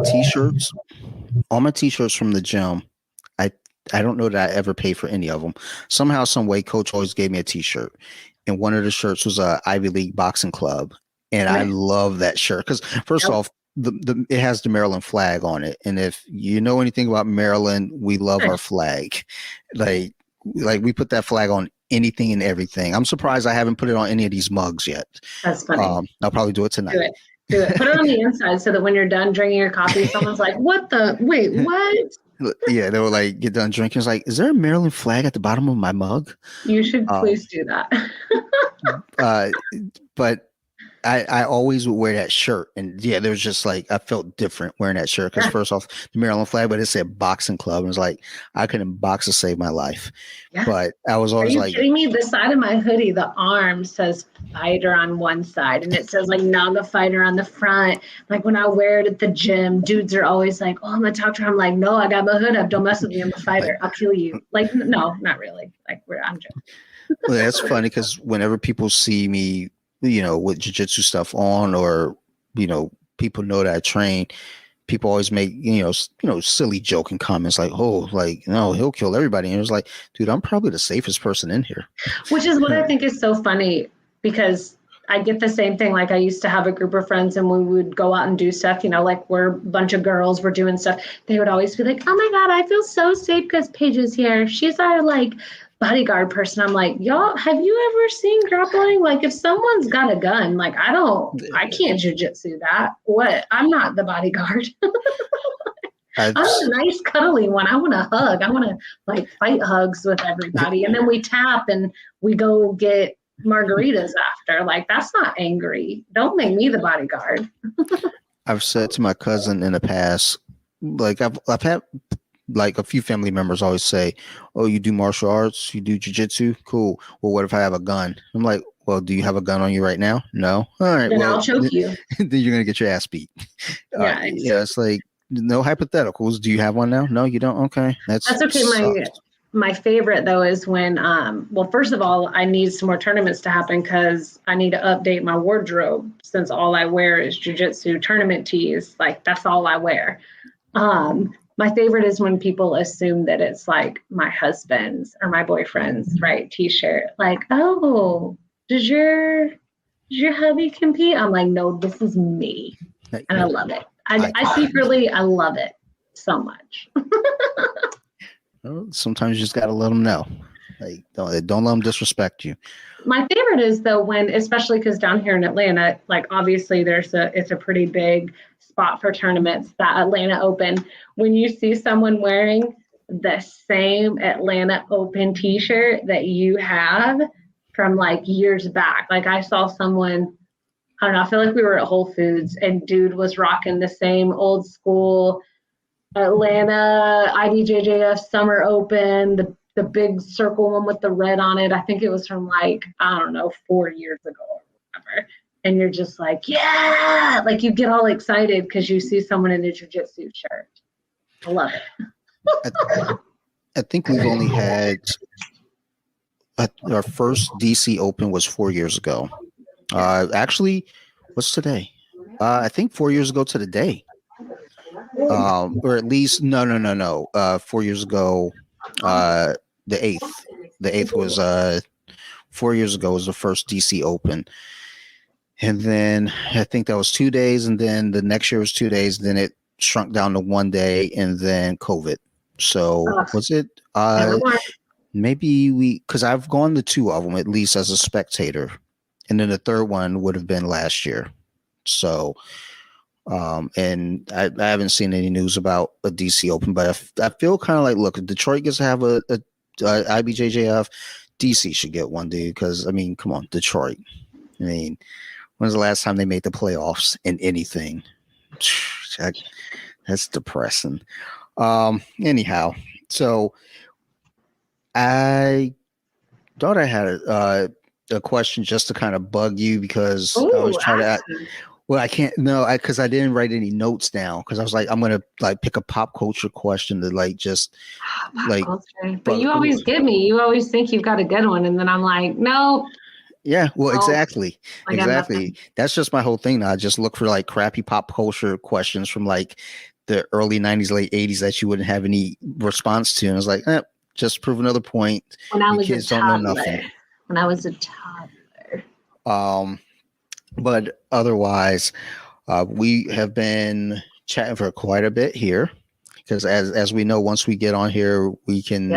t-shirts from the gym, I don't know that I ever paid for any of them. Somehow, some way, coach always gave me a t-shirt, and one of the shirts was a Ivy League boxing club, and I love that shirt because first off, it has the Maryland flag on it, and if you know anything about Maryland, we love our flag. Like we put that flag on anything and everything. I'm surprised I haven't put it on any of these mugs yet. That's funny. I'll probably do it tonight. Do it. Put it on the inside so that when you're done drinking your coffee, someone's like, what? Yeah, they were like, get done drinking. It's like, is there a Maryland flag at the bottom of my mug? You should please do that. But I always would wear that shirt. And yeah, there was just like, I felt different wearing that shirt because first off, the Maryland flag, but it said boxing club. And it was like, I couldn't box to save my life. Yeah. But I was always like, are you kidding me? The side of my hoodie, the arm says fighter on one side and it says like Naga fighter on the front. Like when I wear it at the gym, dudes are always like, oh, I'm going to talk to her. I'm like, no, I got my hood up. Don't mess with me. I'm a fighter. I'll kill you. Like, no, not really. Like I'm joking. Well, that's funny because whenever people see me, with jiu-jitsu stuff on, or, people know that I train, people always make, silly joking comments like, oh, like, no, he'll kill everybody. And it was like, dude, I'm probably the safest person in here. Which is what I think is so funny because I get the same thing. Like I used to have a group of friends and we would go out and do stuff, like we're a bunch of girls, we're doing stuff. They would always be like, oh my God, I feel so safe because Paige is here. She's our bodyguard person. I'm like, y'all, have you ever seen grappling? Like if someone's got a gun, like I can't jujitsu that. What? I'm not the bodyguard. I'm a nice cuddly one. I want to hug. I want to fight hugs with everybody. And then we tap and we go get margaritas after. Like that's not angry. Don't make me the bodyguard. I've said to my cousin in the past, like I've had like a few family members always say, oh, you do martial arts, you do jiu-jitsu, cool. Well, what if I have a gun? I'm like, well, do you have a gun on you right now? No. All right. Then I'll choke you. Then you're gonna get your ass beat. Yeah. Yeah. It's like no hypotheticals. Do you have one now? No, you don't. Okay. That's okay. My favorite though is when well, first of all, I need some more tournaments to happen because I need to update my wardrobe since all I wear is jiu-jitsu tournament tees. Like that's all I wear. My favorite is when people assume that it's like my husband's or my boyfriend's t-shirt. Like, oh, does your hubby compete? I'm like, no, this is me. And I love it. I secretly, I love it so much. Well, sometimes you just got to let them know. Like, don't let them disrespect you. My favorite is though when, especially because down here in Atlanta, like obviously it's a pretty big spot for tournaments, that Atlanta Open. When you see someone wearing the same Atlanta Open t-shirt that you have from like years back. Like I saw someone, I don't know, I feel like we were at Whole Foods and dude was rocking the same old school Atlanta IBJJF Summer Open, the big circle one with the red on it. I think it was from like, I don't know, 4 years ago or whatever. And you're just like, yeah, like you get all excited because you see someone in a jiu-jitsu shirt. I love it. I think we've only had our first DC Open was 4 years ago. Actually, what's today? I think 4 years ago to the day. Or at least no. 4 years ago, the 8th. The 8th was 4 years ago was the first DC Open. And then I think that was 2 days, and then the next year was 2 days, then it shrunk down to 1 day, and then COVID. So was it maybe because I've gone to 2 of them at least as a spectator, and then the third one would have been last year. So and I haven't seen any news about a DC Open, but I feel kind of like, look, if Detroit gets to have a IBJJF, DC should get one, dude, because I mean, come on, Detroit. I mean, when's the last time they made the playoffs in anything? That's depressing. Anyhow, so I thought I had a question just to kind of bug you because I was trying to. Well, I can't because I didn't write any notes down because I was like, I'm gonna like pick a pop culture question to like just like. But you always give me. You always think you've got a good one, and then I'm like, no. Yeah, well, exactly. That's just my whole thing now. I just look for like crappy pop culture questions from like the early 90s, late 80s that you wouldn't have any response to. And I was like, just prove another point. When I was a toddler. When I was a toddler. But otherwise, we have been chatting for quite a bit here because as we know, once we get on here, we can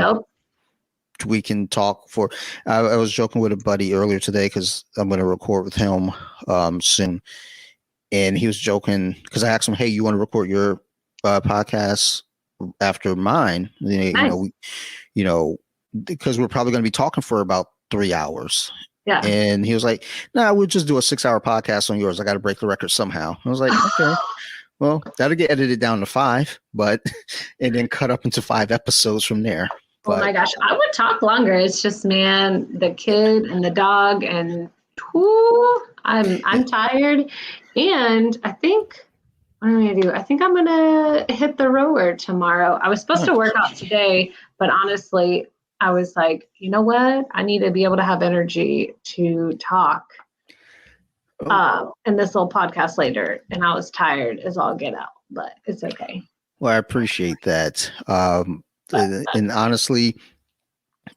talk for. I was joking with a buddy earlier today because I'm going to record with him soon, and he was joking because I asked him, "Hey, you want to record your podcast after mine?" Nice. Because we're probably going to be talking for about 3 hours. Yeah. And he was like, "Nah, we'll just do a 6-hour podcast on yours. I got to break the record somehow." I was like, "Okay, well, that'll get edited down to 5, and then cut up into 5 episodes from there." Oh my gosh, I would talk longer. It's just, man, the kid and the dog, and I'm tired. And I think, what am I gonna do? I think I'm gonna hit the rower tomorrow. I was supposed to work out today, but honestly, I was like, you know what? I need to be able to have energy to talk in this little podcast later. And I was tired as all get out, but it's okay. Well, I appreciate that. And honestly,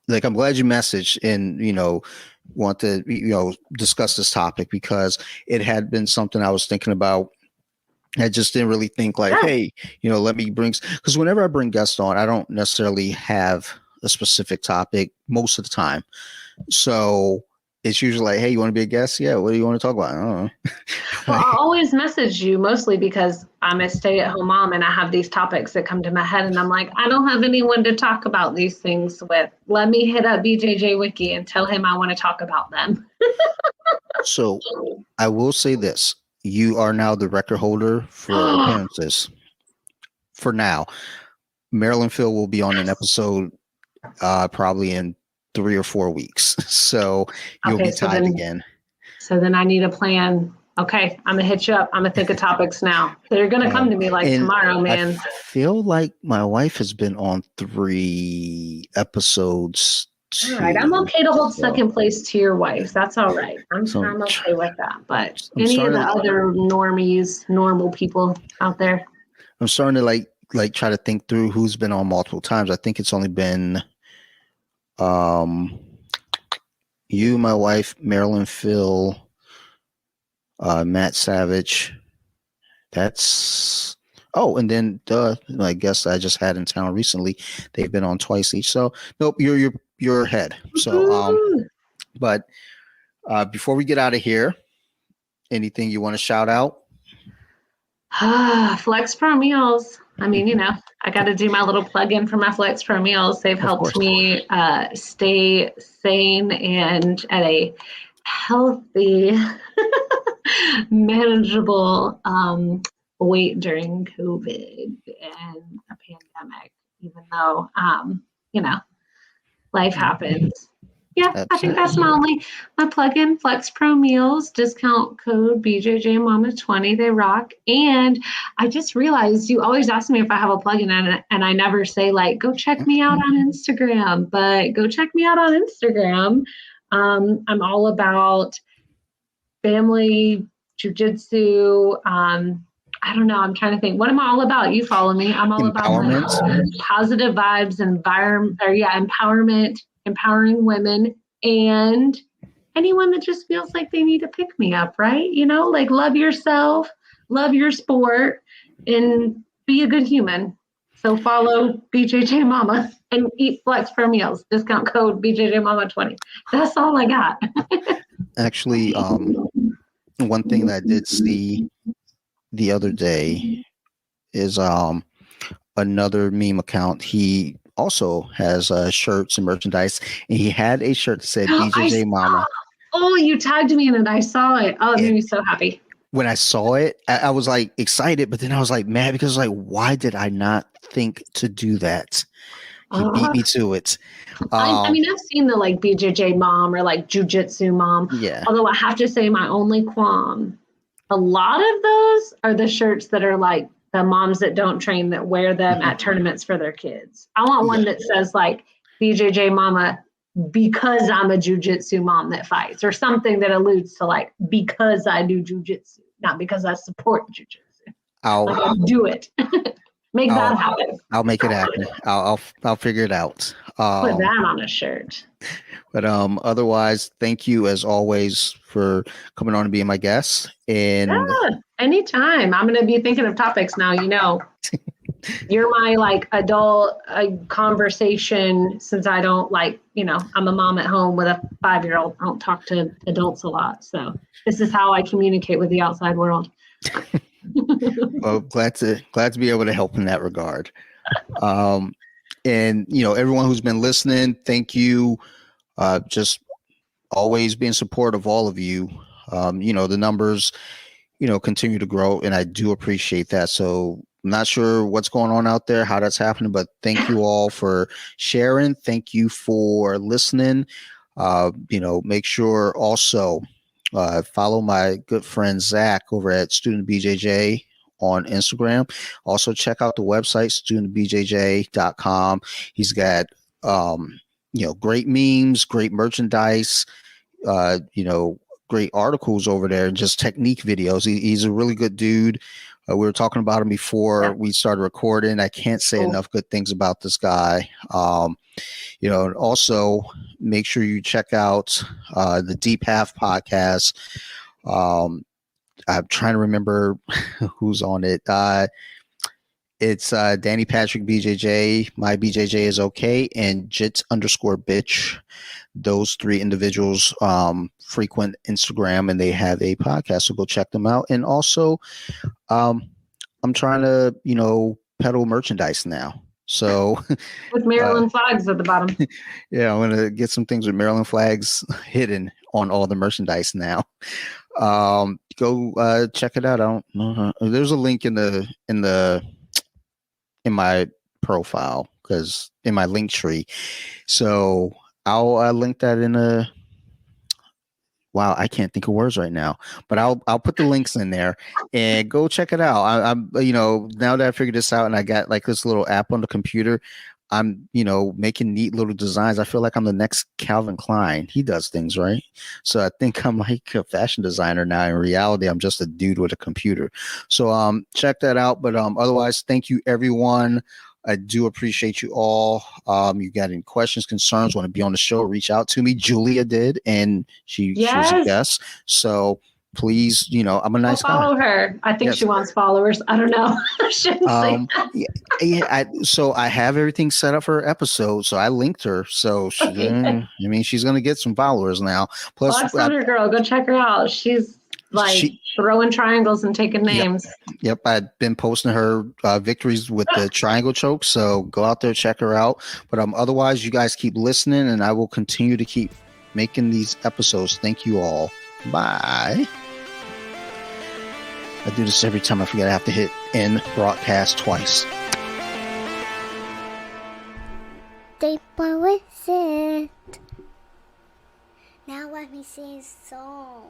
like, I'm glad you messaged and, want to, discuss this topic because it had been something I was thinking about. I just didn't really think like, hey, let me bring, because whenever I bring guests on, I don't necessarily have a specific topic most of the time. So it's usually like, hey, you want to be a guest? Yeah. What do you want to talk about? I don't know. Well, I always message you mostly because I'm a stay-at-home mom and I have these topics that come to my head and I'm like, I don't have anyone to talk about these things with. Let me hit up BJJ Wiki and tell him I want to talk about them. So I will say this. You are now the record holder for appearances. For now, Marilyn Phil will be on an episode probably in 3 or 4 weeks. So you'll be tied again. So then I need a plan. Okay, I'm going to hit you up. I'm going to think of topics now. They're going to come to me like tomorrow, man. I feel like my wife has been on 3 episodes. All right, I'm okay to hold second place to your wife. That's all right. I'm okay with that. But any of the other normal people out there? I'm starting to like try to think through who's been on multiple times. I think it's only been you, my wife, Marilyn Phil, Matt Savage, That's and then I guess I just had in town recently. They've been on twice each. So nope, you're ahead. So but before we get out of here, anything you want to shout out? Flex Pro Meals. I mean, I got to do my little plug-in for my Flex Pro Meals. They've helped me stay sane and at a healthy, manageable weight during COVID and a pandemic, even though, life happens. Yeah, I think that's my plug-in Flex Pro Meals, discount code BJJMama20. They rock. And I just realized you always ask me if I have a plug-in and I never say like, go check me out on Instagram, but go check me out on Instagram. I'm all about family, jujitsu. I don't know. I'm trying to think. What am I all about? You follow me. I'm all about positive vibes, empowerment, empowering women, and anyone that just feels like they need to pick me up, right? Like love yourself, love your sport, and be a good human. So follow BJJ Mama and eat Flex Pro Meals. Discount code BJJ Mama 20. That's all I got. Actually, one thing that I did see the other day is another meme account. He also has shirts and merchandise, and he had a shirt that said BJJ Mama. Oh, you tagged me in it. I saw it. Oh, it made me so happy. When I saw it, I was like excited, but then I was like mad because like, why did I not think to do that? He beat me to it. I mean, I've seen the like BJJ mom or like jujitsu mom. Yeah. Although I have to say my only qualm, a lot of those are the shirts that are like the moms that don't train that wear them at tournaments for their kids. I want one that says like BJJ mama because I'm a jujitsu mom that fights, or something that alludes to like because I do jujitsu, not because I support jujitsu. I'll do it. Make that happen. I'll make it happen. I'll figure it out. Put that on a shirt. But otherwise, thank you as always for coming on and being my guest. And anytime. I'm going to be thinking of topics now. You're my like adult conversation, since I don't I'm a mom at home with a 5-year-old. I don't talk to adults a lot. So this is how I communicate with the outside world. Well, glad to be able to help in that regard. And everyone who's been listening, thank you. Just always being supportive of all of you. The numbers, continue to grow, and I do appreciate that. So I'm not sure what's going on out there, how that's happening, but thank you all for sharing. Thank you for listening. Make sure also follow my good friend Zach over at Student BJJ on Instagram. Also check out the website, studentbjj.com. He's got great memes, great merchandise, great articles over there, and just technique videos. He's a really good dude. We were talking about him before we started recording. I can't say enough good things about this guy. And also make sure you check out the Deep Half podcast. I'm trying to remember who's on it. It's Danny Patrick BJJ, my BJJ is okay, and Jits_bitch. Those three individuals frequent Instagram, and they have a podcast, so go check them out. And also, I'm trying to, peddle merchandise now. So with Maryland flags at the bottom. Yeah, I'm gonna get some things with Maryland flags hidden on all the merchandise now. Go check it out. I don't know. There's a link in my profile, because in my link tree. So I'll link that in a. Wow, I can't think of words right now, but I'll put the links in there and go check it out. I'm now that I figured this out and I got like this little app on the computer, I'm making neat little designs. I feel like I'm the next Calvin Klein. He does things right, so I think I'm like a fashion designer now. In reality, I'm just a dude with a computer. So check that out. But otherwise, thank you everyone. I do appreciate you all. You got any questions, concerns, want to be on the show, reach out to me. Julia did, and she was a guest. So please, I'm a Go nice guy. follow her. I think Yes. she wants followers. I don't know. I shouldn't say. So I have everything set up for her episode. So I linked her. So Okay. she's going to get some followers now. Plus, Well, that's on her, girl. Go check her out. She's like throwing triangles and taking names. Yep, I've been posting her victories with the triangle choke, so go out there, check her out. But otherwise, you guys keep listening, and I will continue to keep making these episodes. Thank you all. Bye. I do this every time I forget I have to hit end broadcast twice. Deep with it. Now let me sing a song.